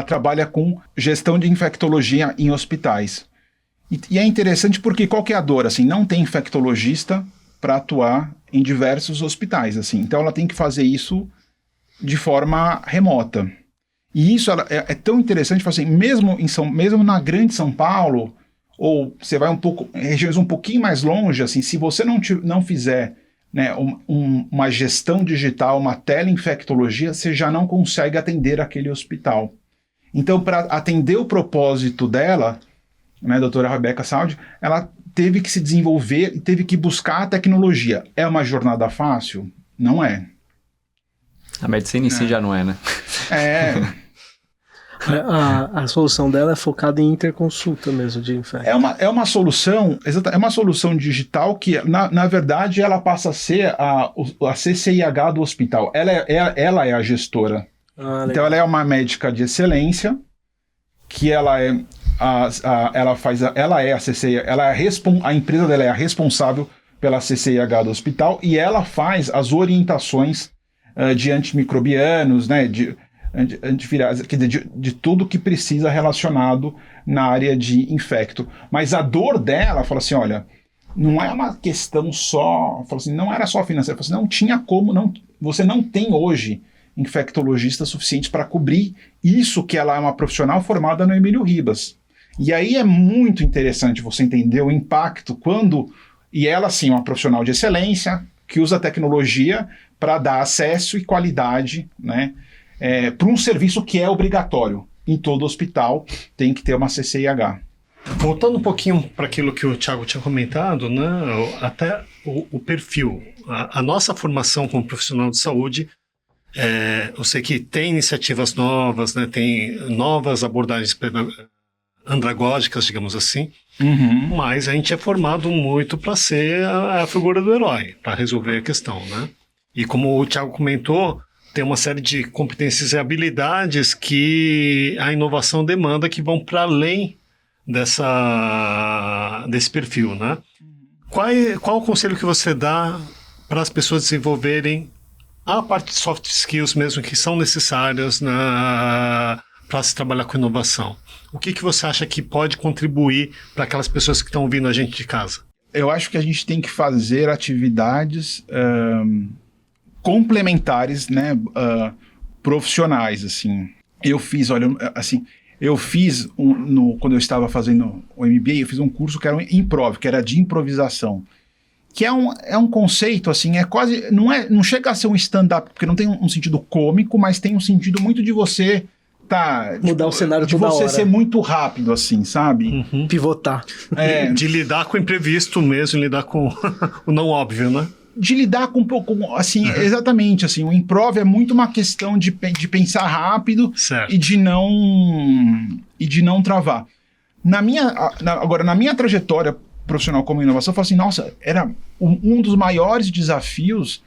trabalha com gestão de infectologia em hospitais. E é interessante porque qual que é a dor? Assim, não tem infectologista para atuar em diversos hospitais. Assim. Então ela tem que fazer isso de forma remota. E isso é tão interessante, assim, mesmo na grande São Paulo, ou você vai regiões um pouquinho mais longe, assim, se você não fizer, né, uma gestão digital, uma teleinfectologia, você já não consegue atender aquele hospital. Então, para atender o propósito dela, né, a doutora Rebeca Saldi, ela teve que se desenvolver e teve que buscar a tecnologia. É uma jornada fácil? Não é. A medicina em si já não é, né? A solução dela é focada em interconsulta mesmo de infecto. É uma solução digital que, na verdade, ela passa a ser a CCIH do hospital. Ela é a gestora. Então, ela é uma médica de excelência, que ela é a CCIH, a empresa dela é a responsável pela CCIH do hospital, e ela faz as orientações de antimicrobianos, né, de antivirais, quer dizer, de tudo que precisa relacionado na área de infecto. Mas a dor dela, fala assim, olha, não é uma questão só, fala assim, não era só financeira, fala assim, não tinha como, você não tem hoje infectologistas suficientes para cobrir isso, que ela é uma profissional formada no Emílio Ribas. E aí é muito interessante você entender o impacto e ela sim é uma profissional de excelência, que usa tecnologia para dar acesso e qualidade, né, para um serviço que é obrigatório. Em todo hospital tem que ter uma CCIH. Voltando um pouquinho para aquilo que o Thiago tinha comentado, né, até o perfil. A nossa formação como profissional de saúde, eu sei que tem iniciativas novas, né, tem novas abordagens andragógicas, digamos assim, mas a gente é formado muito para ser a figura do herói, para resolver a questão, né? E como o Thiago comentou, tem uma série de competências e habilidades que a inovação demanda, que vão para além desse perfil, né? Qual o conselho que você dá para as pessoas desenvolverem a parte de soft skills mesmo, que são necessárias para se trabalhar com inovação? O que você acha que pode contribuir para aquelas pessoas que estão ouvindo a gente de casa? Eu acho que a gente tem que fazer atividades complementares, né, profissionais, assim. Eu fiz quando eu estava fazendo o MBA, eu fiz um curso que era um improv, que era de improvisação, que é um conceito, assim, não chega a ser um stand-up, porque não tem um sentido cômico, mas tem um sentido muito de você mudar o cenário de toda você hora. ser muito rápido, assim, sabe? Pivotar. De lidar com o imprevisto mesmo, lidar com o não óbvio, né? De lidar com um pouco, assim, exatamente, assim, o improv é muito uma questão de pensar rápido e de não travar. Agora, na minha trajetória profissional como inovação, eu falo assim, nossa, era um dos maiores desafios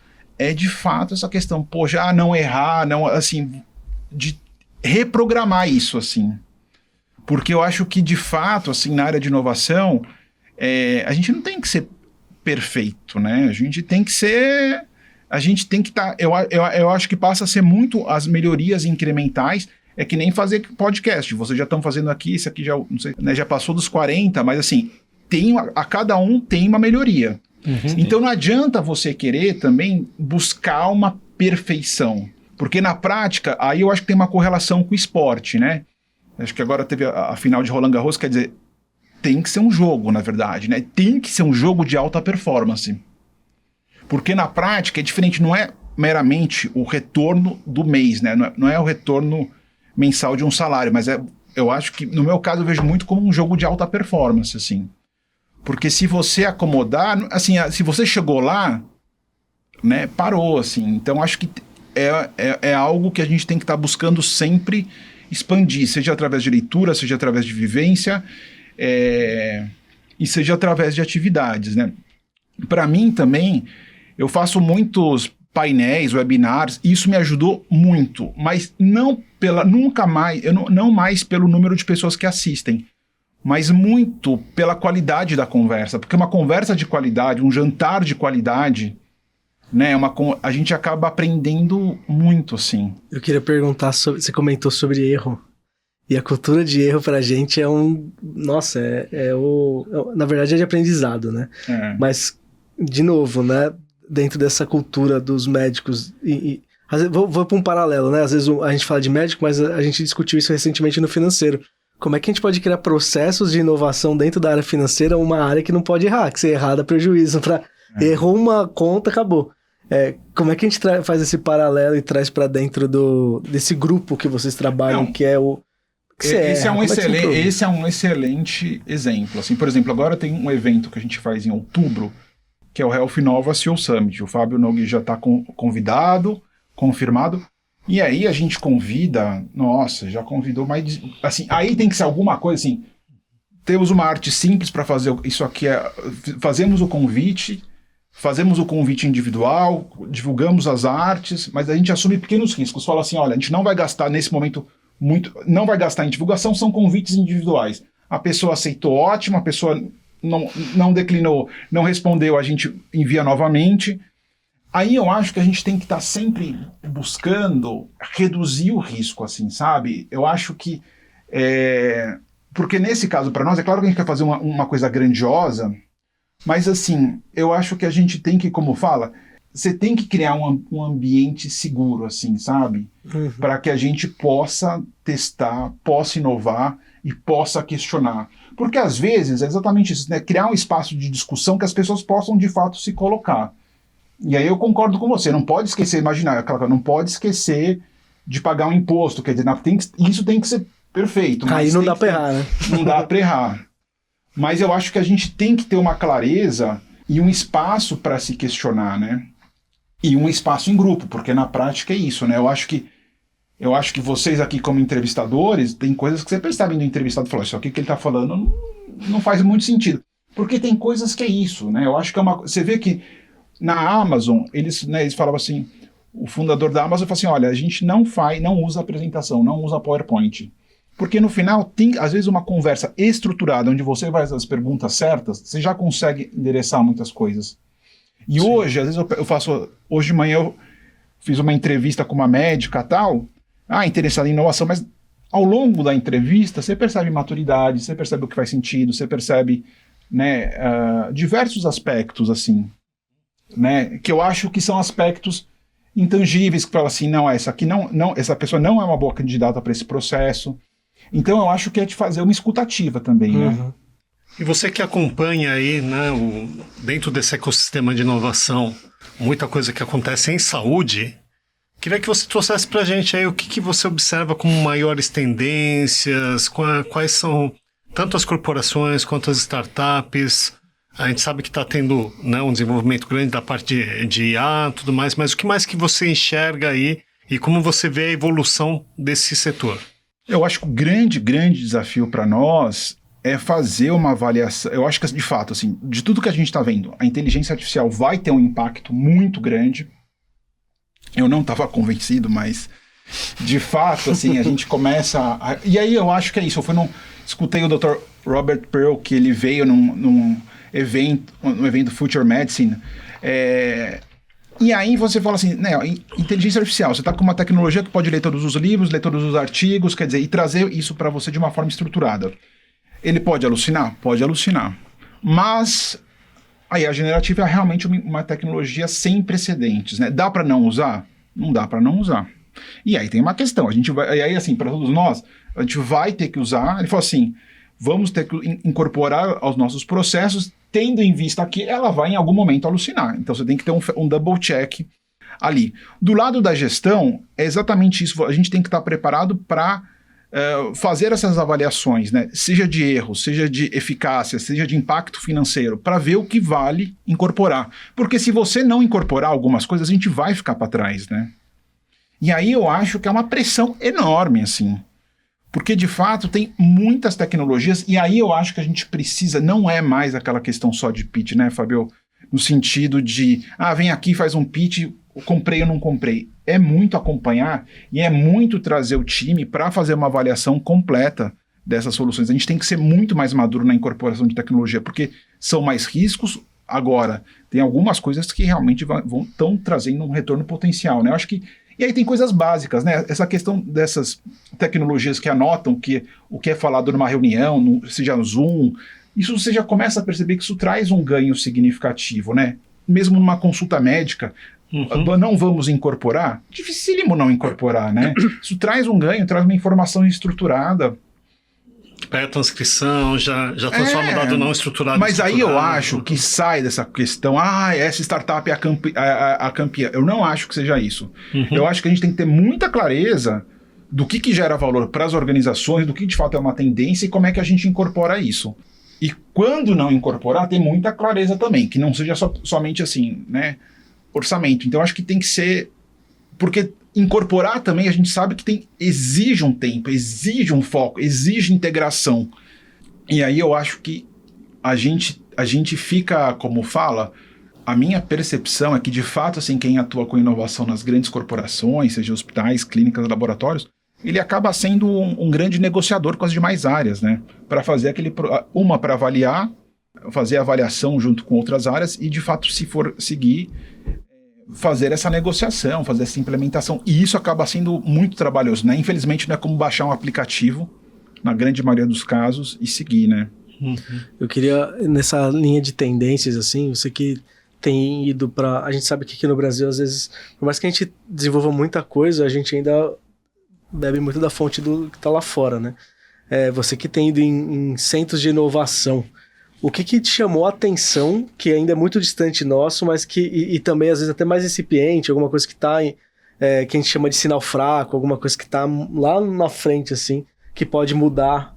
de fato essa questão, não errar, não, assim, de reprogramar isso, assim. Porque eu acho que, de fato, assim, na área de inovação, a gente não tem que ser perfeito, né? A gente tem que estar... Eu acho que passa a ser muito as melhorias incrementais, é que nem fazer podcast. Vocês já estão fazendo aqui, isso aqui já, não sei, né, já passou dos 40, mas assim, a cada um tem uma melhoria. Então não adianta você querer também buscar uma perfeição. Porque na prática, aí eu acho que tem uma correlação com o esporte, né? Acho que agora teve a final de Roland Garros, quer dizer, tem que ser um jogo, na verdade, né? Tem que ser um jogo de alta performance. Porque na prática é diferente, não é meramente o retorno do mês, né? Não é o retorno mensal de um salário, mas eu acho que, no meu caso, eu vejo muito como um jogo de alta performance, assim. Porque se você acomodar, assim, se você chegou lá, né, parou, assim. Então, acho que é algo que a gente tem que estar buscando sempre expandir, seja através de leitura, seja através de vivência, e seja através de atividades, né? Para mim também, eu faço muitos painéis, webinars, e isso me ajudou muito, mas não mais pelo número de pessoas que assistem, mas muito pela qualidade da conversa, porque uma conversa de qualidade, um jantar de qualidade, né, a gente acaba aprendendo muito, assim. Eu queria perguntar, você comentou sobre erro, e a cultura de erro pra gente nossa, na verdade é de aprendizado, né? Mas, de novo, né, dentro dessa cultura dos médicos, vou para um paralelo, né? Às vezes a gente fala de médico, mas a gente discutiu isso recentemente no financeiro. Como é que a gente pode criar processos de inovação dentro da área financeira, uma área que não pode errar, que se errar dá prejuízo, errou uma conta, acabou. Como é que a gente faz esse paralelo e traz para dentro desse grupo que vocês trabalham, que é o... Esse é um excelente exemplo. Assim, por exemplo, agora tem um evento que a gente faz em outubro, que é o Health Nova CEO Summit. O Fábio Nogueira já está convidado, confirmado. E aí a gente convida, já convidou mais... Assim, aí tem que ser alguma coisa assim, temos uma arte simples para fazer isso aqui, fazemos o convite individual, divulgamos as artes, mas a gente assume pequenos riscos. Fala assim, olha, a gente não vai gastar nesse momento não vai gastar em divulgação, são convites individuais. A pessoa aceitou, ótimo, a pessoa não declinou, não respondeu, a gente envia novamente. Aí eu acho que a gente tem que estar sempre buscando reduzir o risco, assim, sabe? Eu acho que... porque nesse caso, para nós, é claro que a gente quer fazer uma coisa grandiosa, mas assim, eu acho que a gente tem que, como fala, você tem que criar um ambiente seguro, assim, sabe? Para que a gente possa testar, possa inovar e possa questionar. Porque às vezes é exatamente isso, né? Criar um espaço de discussão que as pessoas possam de fato se colocar. E aí eu concordo com você, não pode esquecer, imagina, não pode esquecer de pagar um imposto, quer dizer, isso tem que ser perfeito. Aí não dá para errar, né? Não dá para errar. Mas eu acho que a gente tem que ter uma clareza e um espaço para se questionar, né? E um espaço em grupo, porque na prática é isso, né? Eu acho que vocês aqui como entrevistadores, tem coisas que você percebe do entrevistado e fala, isso aqui que ele está falando não faz muito sentido. Porque tem coisas que é isso, né? Eu acho que você vê que na Amazon, eles falavam assim, o fundador da Amazon falou assim, olha, a gente não usa apresentação, não usa PowerPoint. Porque no final, tem às vezes uma conversa estruturada, onde você vai fazer as perguntas certas, você já consegue endereçar muitas coisas. E Sim. Hoje, às vezes hoje de manhã eu fiz uma entrevista com uma médica e tal, interessada em inovação, mas ao longo da entrevista você percebe maturidade, você percebe o que faz sentido, você percebe, né, diversos aspectos, assim, né, que eu acho que são aspectos intangíveis, que fala assim, não, essa pessoa não é uma boa candidata para esse processo. Então eu acho que é de fazer uma escutativa também, né? E você que acompanha aí, né, dentro desse ecossistema de inovação, muita coisa que acontece em saúde, queria que você trouxesse para a gente aí o que você observa como maiores tendências, quais são tanto as corporações quanto as startups. A gente sabe que está tendo, né, um desenvolvimento grande da parte de IA e tudo mais, mas o que mais que você enxerga aí e como você vê a evolução desse setor? Eu acho que o grande desafio para nós é fazer uma avaliação. Eu acho que, de fato, assim, de tudo que a gente está vendo, a inteligência artificial vai ter um impacto muito grande. Eu não estava convencido, mas, de fato, assim, a gente começa E aí eu acho que é isso. Escutei o Dr. Robert Pearl, que ele veio no evento Future Medicine, e aí você fala assim, né, inteligência artificial, você está com uma tecnologia que pode ler todos os livros, ler todos os artigos, quer dizer, e trazer isso para você de uma forma estruturada. Ele pode alucinar? Pode alucinar. Mas aí a generativa é realmente uma tecnologia sem precedentes, né? Dá para não usar? Não dá para não usar. E aí tem uma questão, e aí assim, para todos nós, a gente vai ter que usar, ele falou assim, vamos ter que incorporar aos nossos processos, tendo em vista que ela vai em algum momento alucinar. Então você tem que ter um double check ali. Do lado da gestão, é exatamente isso. A gente tem que estar preparado para fazer essas avaliações, né? Seja de erro, seja de eficácia, seja de impacto financeiro, para ver o que vale incorporar. Porque se você não incorporar algumas coisas, a gente vai ficar para trás, né? E aí eu acho que é uma pressão enorme, assim. Porque, de fato, tem muitas tecnologias, e aí eu acho que a gente precisa, não é mais aquela questão só de pitch, né, Fabio? No sentido de, vem aqui, faz um pitch, comprei ou não comprei. É muito acompanhar e é muito trazer o time para fazer uma avaliação completa dessas soluções. A gente tem que ser muito mais maduro na incorporação de tecnologia, porque são mais riscos. Agora, tem algumas coisas que realmente estão trazendo um retorno potencial, né? Eu acho que e aí tem coisas básicas, né? Essa questão dessas tecnologias que anotam o que é falado numa reunião, seja no Zoom, isso você já começa a perceber que isso traz um ganho significativo, né? Mesmo numa consulta médica, não vamos incorporar? Dificílimo não incorporar, né? Isso traz um ganho, traz uma informação estruturada. Pega a transcrição, já transforma o dado não estruturado. Mas aí eu acho que sai dessa questão, essa startup é a campeã. Eu não acho que seja isso. Eu acho que a gente tem que ter muita clareza do que gera valor para as organizações, do que de fato é uma tendência e como é que a gente incorpora isso. E quando não incorporar, ter muita clareza também, que não seja somente assim, né, orçamento. Então eu acho que tem que ser... Porque incorporar também, a gente sabe que exige um tempo, exige um foco, exige integração. E aí eu acho que a gente fica, como fala, a minha percepção é que, de fato, assim, quem atua com inovação nas grandes corporações, seja hospitais, clínicas, laboratórios, ele acaba sendo um grande negociador com as demais áreas, né? Para fazer para avaliar fazer avaliação junto com outras áreas e, de fato, se for seguir, fazer essa negociação, fazer essa implementação. E isso acaba sendo muito trabalhoso, né? Infelizmente, não é como baixar um aplicativo, na grande maioria dos casos, e seguir, né? Eu queria, nessa linha de tendências, assim, você que tem ido para... A gente sabe que aqui no Brasil, às vezes, por mais que a gente desenvolva muita coisa, a gente ainda bebe muito da fonte do que tá lá fora, né? Você que tem ido em centros de inovação, o que te chamou a atenção, que ainda é muito distante nosso, mas que e também às vezes até mais incipiente, alguma coisa que tá que a gente chama de sinal fraco, alguma coisa que tá lá na frente, assim, que pode mudar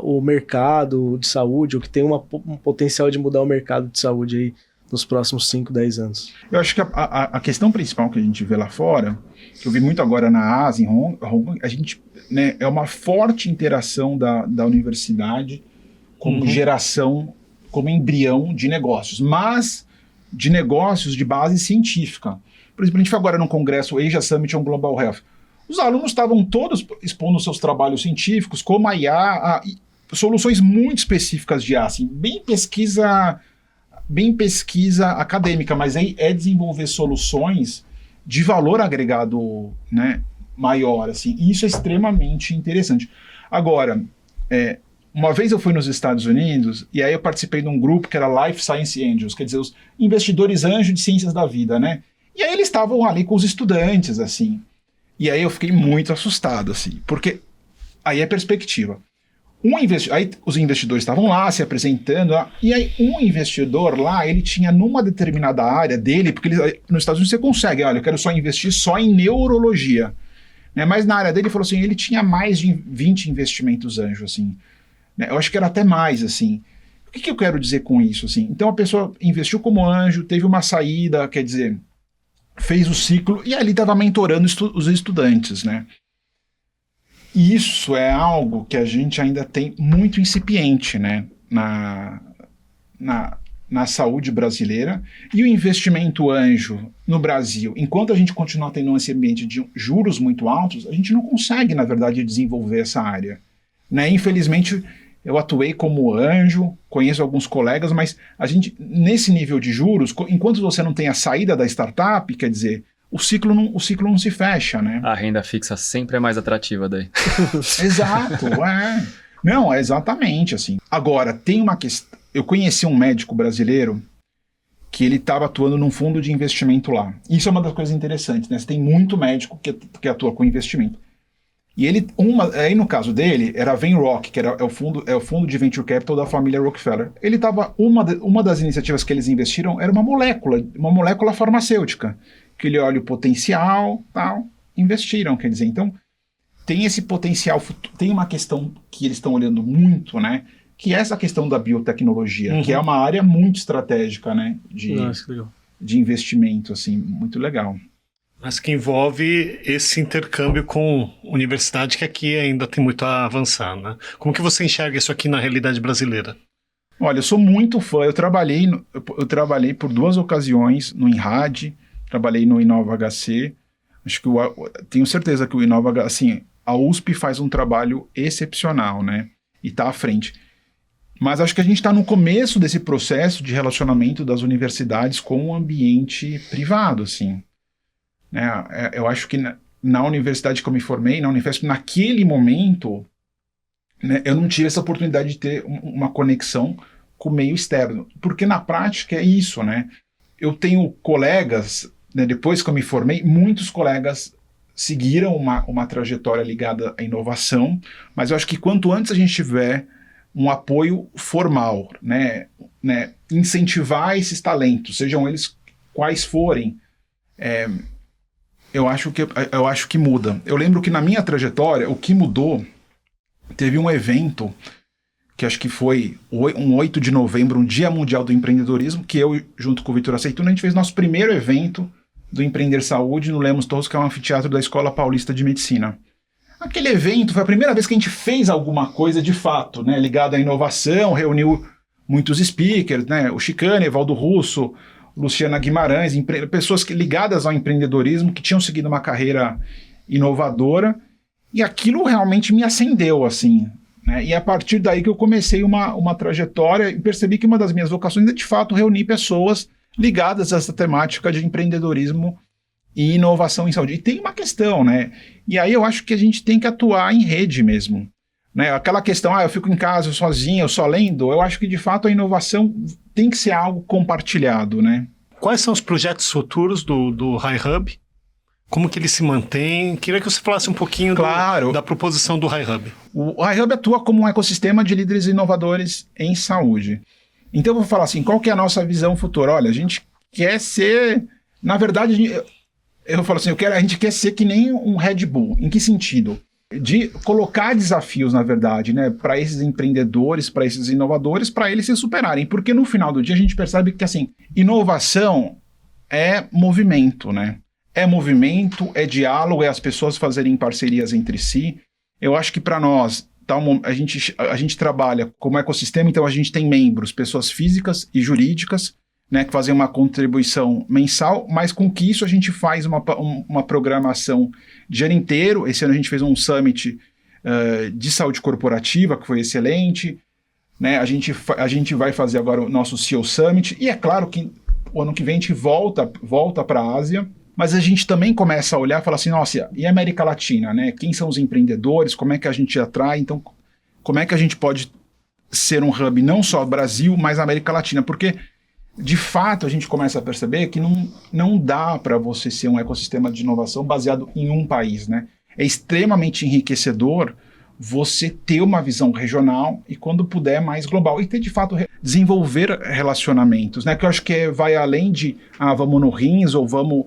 o mercado de saúde, ou que tem um potencial de mudar o mercado de saúde aí nos próximos 5, 10 anos? Eu acho que a questão principal que a gente vê lá fora, que eu vi muito agora na Ásia, em Hong Kong, a gente, né, é uma forte interação da universidade como geração, como embrião de negócios, mas de negócios de base científica. Por exemplo, a gente foi agora num congresso, o Asia Summit on Global Health. Os alunos estavam todos expondo seus trabalhos científicos, como a IA, soluções muito específicas de IA, assim, bem pesquisa acadêmica, mas aí é desenvolver soluções de valor agregado, né, maior, assim, e isso é extremamente interessante. Agora, uma vez eu fui nos Estados Unidos, e aí eu participei de um grupo que era Life Science Angels, quer dizer, os investidores anjos de ciências da vida, né? E aí eles estavam ali com os estudantes, assim. E aí eu fiquei muito assustado, assim, porque aí é perspectiva. Aí os investidores estavam lá, se apresentando, e aí um investidor lá, ele tinha numa determinada área dele, porque nos Estados Unidos você consegue, olha, eu quero só investir só em neurologia, né? Mas na área dele, ele falou assim, ele tinha mais de 20 investimentos anjos, assim. Eu acho que era até mais, assim. O que eu quero dizer com isso, assim? Então a pessoa investiu como anjo, teve uma saída, quer dizer, fez o ciclo e ali estava mentorando os estudantes, né? E isso é algo que a gente ainda tem muito incipiente, né? Na saúde brasileira. E o investimento anjo no Brasil, enquanto a gente continuar tendo esse ambiente de juros muito altos, a gente não consegue, na verdade, desenvolver essa área, né? Infelizmente, eu atuei como anjo, conheço alguns colegas, mas a gente, nesse nível de juros, enquanto você não tem a saída da startup, quer dizer, o ciclo não se fecha, né? A renda fixa sempre é mais atrativa daí. Exato, Não, é exatamente assim. Agora, tem uma questão. Eu conheci um médico brasileiro que ele estava atuando num fundo de investimento lá. Isso é uma das coisas interessantes, né? Você tem muito médico que atua com investimento. E ele, aí no caso dele, era a Venrock, que é o fundo de venture capital da família Rockefeller. Ele estava, uma das iniciativas que eles investiram era uma molécula farmacêutica, que ele olha o potencial, tal, investiram, quer dizer, então tem esse potencial, tem uma questão que eles estão olhando muito, né, que é essa questão da biotecnologia, que é uma área muito estratégica, né, de investimento, assim, muito legal. Mas que envolve esse intercâmbio com universidade que aqui ainda tem muito a avançar, né? Como que você enxerga isso aqui na realidade brasileira? Olha, eu sou muito fã, eu trabalhei por 2 ocasiões no INRAD, trabalhei no Inova HC, acho que tenho certeza que o Inova HC, assim, a USP faz um trabalho excepcional, né? E está à frente. Mas acho que a gente está no começo desse processo de relacionamento das universidades com o ambiente privado, assim. Eu acho que na universidade que eu me formei, na Unifesp, naquele momento, né, eu não tive essa oportunidade de ter uma conexão com o meio externo, porque na prática é isso, né? Eu tenho colegas, né, depois que eu me formei, muitos colegas seguiram uma trajetória ligada à inovação, mas eu acho que quanto antes a gente tiver um apoio formal, né, incentivar esses talentos, sejam eles quais forem, eu acho que muda. Eu lembro que na minha trajetória, o que mudou, teve um evento, que acho que foi um 8 de novembro, um Dia Mundial do Empreendedorismo, que eu, junto com o Vitor Aceituno, a gente fez nosso primeiro evento do Empreender Saúde no Lemos Torres, que é um anfiteatro da Escola Paulista de Medicina. Aquele evento foi a primeira vez que a gente fez alguma coisa de fato, né, ligado à inovação, reuniu muitos speakers, né, o Chicane, Evaldo Russo, Luciana Guimarães, pessoas ligadas ao empreendedorismo, que tinham seguido uma carreira inovadora, e aquilo realmente me acendeu, assim, né? E é a partir daí que eu comecei uma trajetória e percebi que uma das minhas vocações é, de fato, reunir pessoas ligadas a essa temática de empreendedorismo e inovação em saúde. E tem uma questão, né? E aí eu acho que a gente tem que atuar em rede mesmo, né? Aquela questão, eu fico em casa sozinho, eu só lendo, eu acho que, de fato, a inovação tem que ser algo compartilhado, né? Quais são os projetos futuros do HiHub? Como que ele se mantém? Queria que você falasse um pouquinho da proposição do HiHub. O HiHub atua como um ecossistema de líderes inovadores em saúde. Então eu vou falar assim, qual que é a nossa visão futura? Olha, a gente quer ser... Na verdade, eu falo assim, a gente quer ser que nem um Red Bull. Em que sentido? De colocar desafios, na verdade, né, para esses empreendedores, para esses inovadores, para eles se superarem. Porque no final do dia a gente percebe que, assim, inovação é movimento, né? É movimento, é diálogo, é as pessoas fazerem parcerias entre si. Eu acho que para nós, a gente trabalha como ecossistema, então a gente tem membros, pessoas físicas e jurídicas, né, que fazem uma contribuição mensal, mas com que isso a gente faz uma programação de ano inteiro. Esse ano a gente fez um summit de saúde corporativa, que foi excelente, né? A gente vai fazer agora o nosso CEO Summit, e é claro que o ano que vem a gente volta para a Ásia, mas a gente também começa a olhar e falar assim, nossa, e a América Latina, né? Quem são os empreendedores, como é que a gente atrai, então como é que a gente pode ser um hub não só Brasil, mas América Latina, porque de fato a gente começa a perceber que não dá para você ser um ecossistema de inovação baseado em um país, né? É extremamente enriquecedor você ter uma visão regional e, quando puder, mais global. E ter, de fato, desenvolver relacionamentos, né? Que eu acho que vai além de, vamos no RINS ou vamos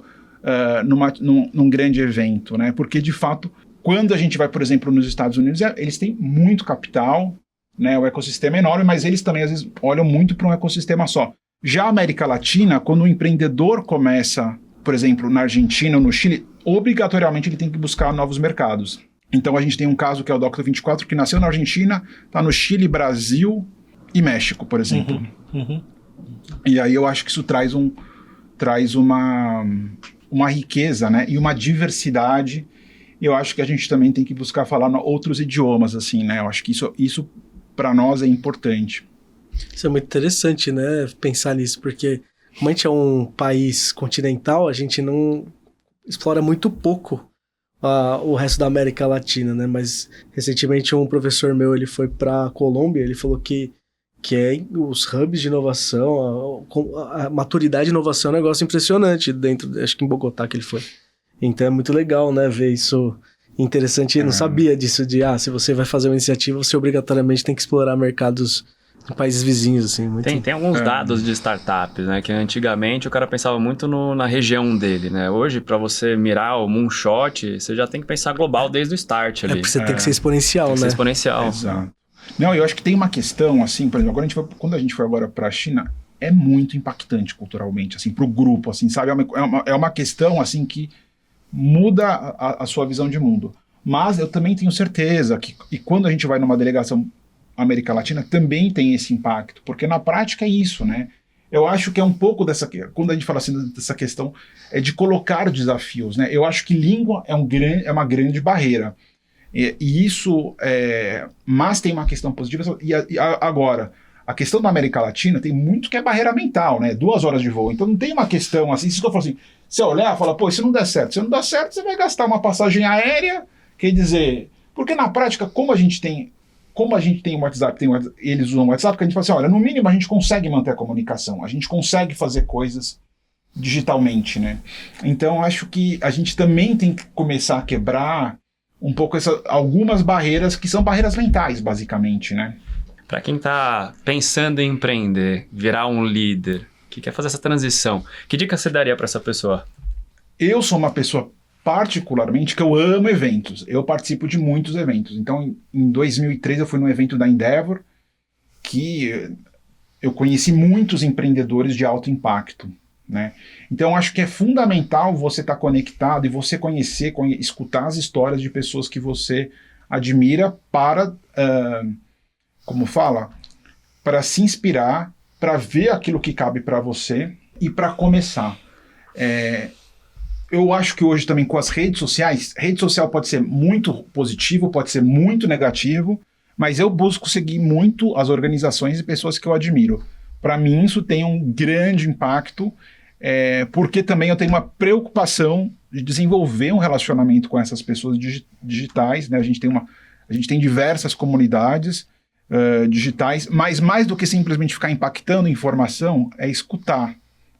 num grande evento, né? Porque, de fato, quando a gente vai, por exemplo, nos Estados Unidos, eles têm muito capital, né? O ecossistema é enorme, mas eles também, às vezes, olham muito para um ecossistema só. Já a América Latina, quando um empreendedor começa, por exemplo, na Argentina ou no Chile, obrigatoriamente ele tem que buscar novos mercados. Então a gente tem um caso que é o Dr. 24, que nasceu na Argentina, está no Chile, Brasil e México, por exemplo. E aí eu acho que isso traz uma riqueza, né? E uma diversidade. Eu acho que a gente também tem que buscar falar outros idiomas, assim, né? Eu acho que isso para nós é importante. Isso é muito interessante, né? Pensar nisso, porque como a gente é um país continental, a gente não explora muito pouco o resto da América Latina, né? Mas recentemente um professor meu, ele foi para Colômbia, ele falou que os hubs de inovação, a maturidade de inovação é um negócio impressionante dentro, acho que em Bogotá que ele foi. Então é muito legal, né, ver isso interessante. Eu não sabia disso, se você vai fazer uma iniciativa, você obrigatoriamente tem que explorar mercados em países vizinhos, assim. Muito... Tem alguns dados de startups, né, que antigamente o cara pensava muito na região dele, né? Hoje, para você mirar o moonshot, você já tem que pensar global desde o start ali. Porque você tem que ser exponencial, né? Exponencial. Exato. Não, eu acho que tem uma questão, assim, por exemplo, quando a gente foi agora para a China, é muito impactante culturalmente, assim, para o grupo, assim, sabe? É uma questão, assim, que muda a sua visão de mundo. Mas eu também tenho certeza que, e quando a gente vai numa delegação América Latina, também tem esse impacto, porque na prática é isso, né? Eu acho que é um pouco quando a gente fala assim dessa questão, é de colocar desafios, né? Eu acho que língua é uma grande barreira. E isso, mas tem uma questão positiva. E agora, a questão da América Latina tem muito que é barreira mental, né? 2 horas de voo. Então não tem uma questão assim, se eu for assim, você olhar e falar, pô, se não der certo, você vai gastar uma passagem aérea, quer dizer, porque na prática, como a gente tem o WhatsApp, eles usam o WhatsApp, porque a gente fala assim, olha, no mínimo a gente consegue manter a comunicação, a gente consegue fazer coisas digitalmente, né? Então acho que a gente também tem que começar a quebrar um pouco algumas barreiras que são barreiras mentais, basicamente, né? Para quem está pensando em empreender, virar um líder, que quer fazer essa transição, que dica você daria para essa pessoa? Eu sou uma pessoa particularmente que eu amo eventos. Eu participo de muitos eventos. Então, em 2003 eu fui num evento da Endeavor que eu conheci muitos empreendedores de alto impacto, né? Então, acho que é fundamental você estar conectado e você escutar as histórias de pessoas que você admira para, para se inspirar, para ver aquilo que cabe para você e para começar. Eu acho que hoje também com as redes sociais, rede social pode ser muito positivo, pode ser muito negativo, mas eu busco seguir muito as organizações e pessoas que eu admiro. Para mim, isso tem um grande impacto, porque também eu tenho uma preocupação de desenvolver um relacionamento com essas pessoas digitais, né? A gente tem diversas comunidades digitais, mas mais do que simplesmente ficar impactando informação, é escutar,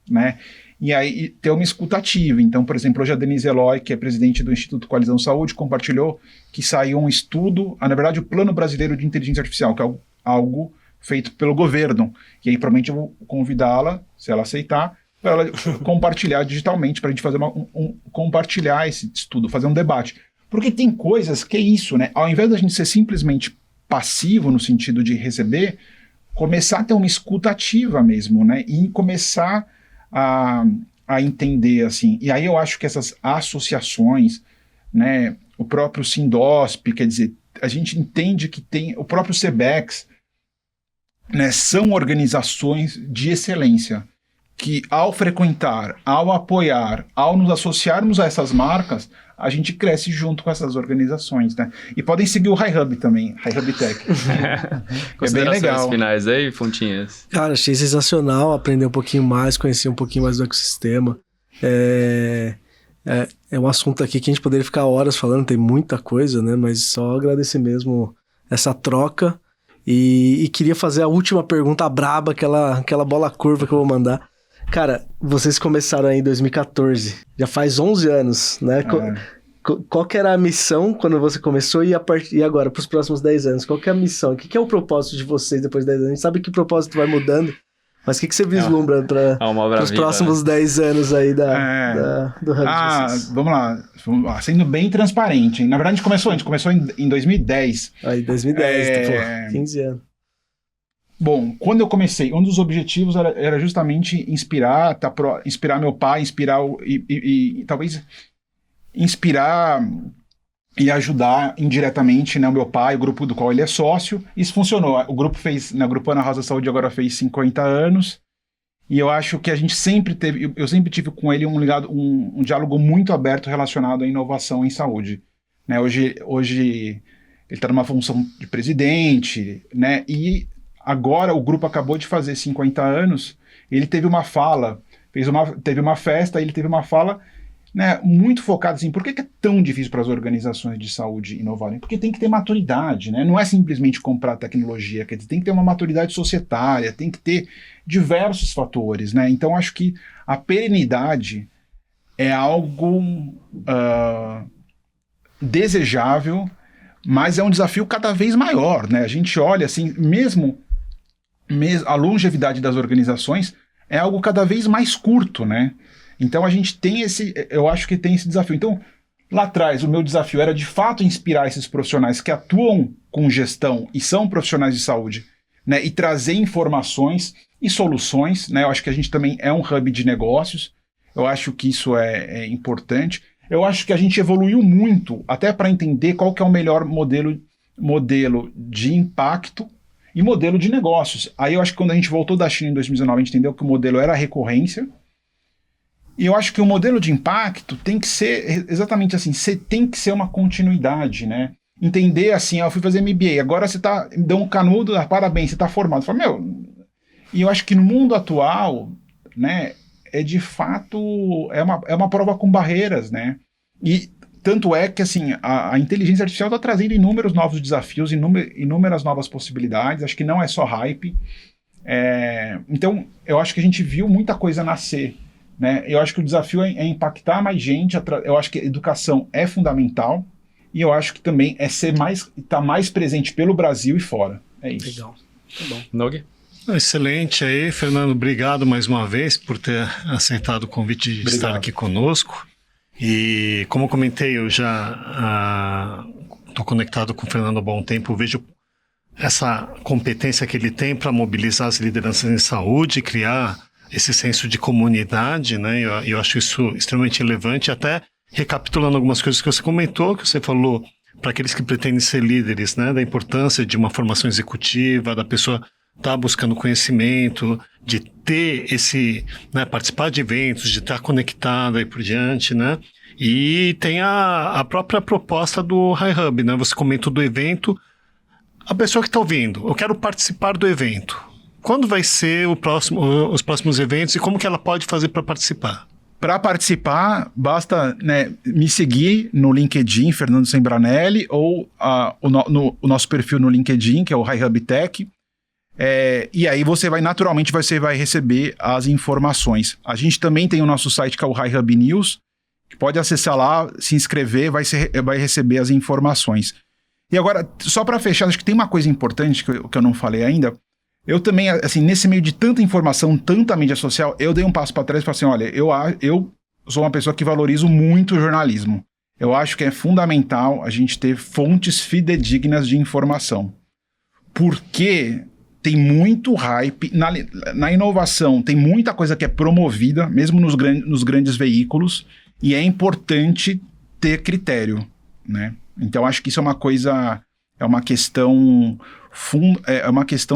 né? E aí ter uma escutativa. Então, por exemplo, hoje a Denise Eloy, que é presidente do Instituto Coalizão Saúde, compartilhou que saiu um estudo, na verdade o Plano Brasileiro de Inteligência Artificial, que é algo feito pelo governo. E aí provavelmente eu vou convidá-la, se ela aceitar, para ela compartilhar digitalmente, para a gente fazer compartilhar esse estudo, fazer um debate. Porque tem coisas que é isso, né? Ao invés da gente ser simplesmente passivo no sentido de receber, começar a ter uma escuta ativa mesmo, né? E começar a entender, assim. E aí eu acho que essas associações, né? O próprio Sindosp, quer dizer, a gente entende que tem o próprio Sebex, né? São organizações de excelência que, ao frequentar, ao apoiar, ao nos associarmos a essas marcas, a gente cresce junto com essas organizações, né? E podem seguir o HiHub também, HiHub Tech. É bem legal. Finais aí, Fontinhas? Cara, achei sensacional aprender um pouquinho mais, conhecer um pouquinho mais do ecossistema. É um assunto aqui que a gente poderia ficar horas falando, tem muita coisa, né? Mas só agradecer mesmo essa troca. E queria fazer a última pergunta braba, aquela bola curva que eu vou mandar. Cara, vocês começaram aí em 2014, já faz 11 anos, né? Qual que era a missão quando você começou e agora, para os próximos 10 anos? Qual que é a missão? O que é o propósito de vocês depois de 10 anos? A gente sabe que o propósito vai mudando, mas o que você vislumbra para os próximos 10 anos aí do Hub de vocês? Vamos lá, sendo bem transparente. Na verdade, a gente começou em 2010. Aí, 2010, 15 anos. Bom, quando eu comecei, um dos objetivos era justamente inspirar meu pai, e talvez inspirar e ajudar indiretamente, né, o meu pai, o grupo do qual ele é sócio. Isso funcionou. O grupo Grupo Ana Rosa Saúde agora fez 50 anos, e eu acho que eu sempre tive com ele um diálogo muito aberto relacionado à inovação em saúde. Né, hoje ele está numa função de presidente, né, e agora o grupo acabou de fazer 50 anos, ele teve uma fala, teve uma festa, ele teve uma fala, né, muito focada assim, por que é tão difícil para as organizações de saúde inovarem? Porque tem que ter maturidade, né? Não é simplesmente comprar tecnologia, quer dizer, tem que ter uma maturidade societária, tem que ter diversos fatores, né? Então acho que a perenidade é algo desejável, mas é um desafio cada vez maior, né? A gente olha assim, mesmo a longevidade das organizações é algo cada vez mais curto, né? Então a gente tem eu acho que tem esse desafio. Então, lá atrás, o meu desafio era de fato inspirar esses profissionais que atuam com gestão e são profissionais de saúde, né? E trazer informações e soluções, né? Eu acho que a gente também é um hub de negócios, eu acho que isso é importante. Eu acho que a gente evoluiu muito, até para entender qual que é o melhor modelo de impacto e modelo de negócios. Aí eu acho que quando a gente voltou da China em 2019, a gente entendeu que o modelo era a recorrência. E eu acho que o modelo de impacto tem que ser exatamente assim, tem que ser uma continuidade, né? Entender assim, eu fui fazer MBA, agora você me deu um canudo, parabéns, você está formado. Eu falo, e eu acho que no mundo atual, né, de fato, é uma prova com barreiras, né? E tanto é que assim, a inteligência artificial está trazendo inúmeros novos desafios, inúmeras novas possibilidades, acho que não é só hype. Então, eu acho que a gente viu muita coisa nascer, né? Eu acho que o desafio é impactar mais gente, eu acho que a educação é fundamental, e eu acho que também é estar mais presente pelo Brasil e fora. É isso. Legal. Tá bom. Nogue? Excelente aí, Fernando. Obrigado mais uma vez por ter aceitado o convite de estar aqui conosco. E como eu comentei, eu já estou conectado com o Fernando há bom tempo, vejo essa competência que ele tem para mobilizar as lideranças em saúde, criar esse senso de comunidade, né? Eu acho isso extremamente relevante, até recapitulando algumas coisas que você comentou, que você falou para aqueles que pretendem ser líderes, né? Da importância de uma formação executiva, da pessoa estar buscando conhecimento, de ter né, participar de eventos, de estar conectado e por diante, né? E tem a própria proposta do HiHub, né? Você comentou do evento, A pessoa que está ouvindo, eu quero participar do evento. Quando vai ser os próximos eventos e como que ela pode fazer para participar? Para participar, basta, né, me seguir no LinkedIn, Fernando Sembranelli, ou o nosso perfil no LinkedIn, que é o HiHub Tech. E aí você vai receber as informações. A gente também tem o nosso site, que é o HiHub News, que pode acessar lá, se inscrever, vai receber as informações. E agora, só para fechar, acho que tem uma coisa importante que eu não falei ainda. Eu também, assim, nesse meio de tanta informação, tanta mídia social, eu dei um passo para trás e falei assim, olha, eu sou uma pessoa que valorizo muito o jornalismo. Eu acho que é fundamental a gente ter fontes fidedignas de informação. Porque tem muito hype, na inovação tem muita coisa que é promovida, mesmo nos grandes veículos, e é importante ter critério, né? Então, acho que isso é uma coisa, é uma questão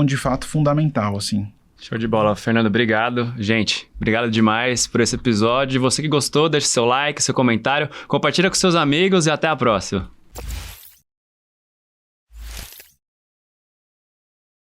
de fato fundamental, assim. Show de bola. Fernando, obrigado. Gente, obrigado demais por esse episódio. Você que gostou, deixe seu like, seu comentário, compartilha com seus amigos e até a próxima.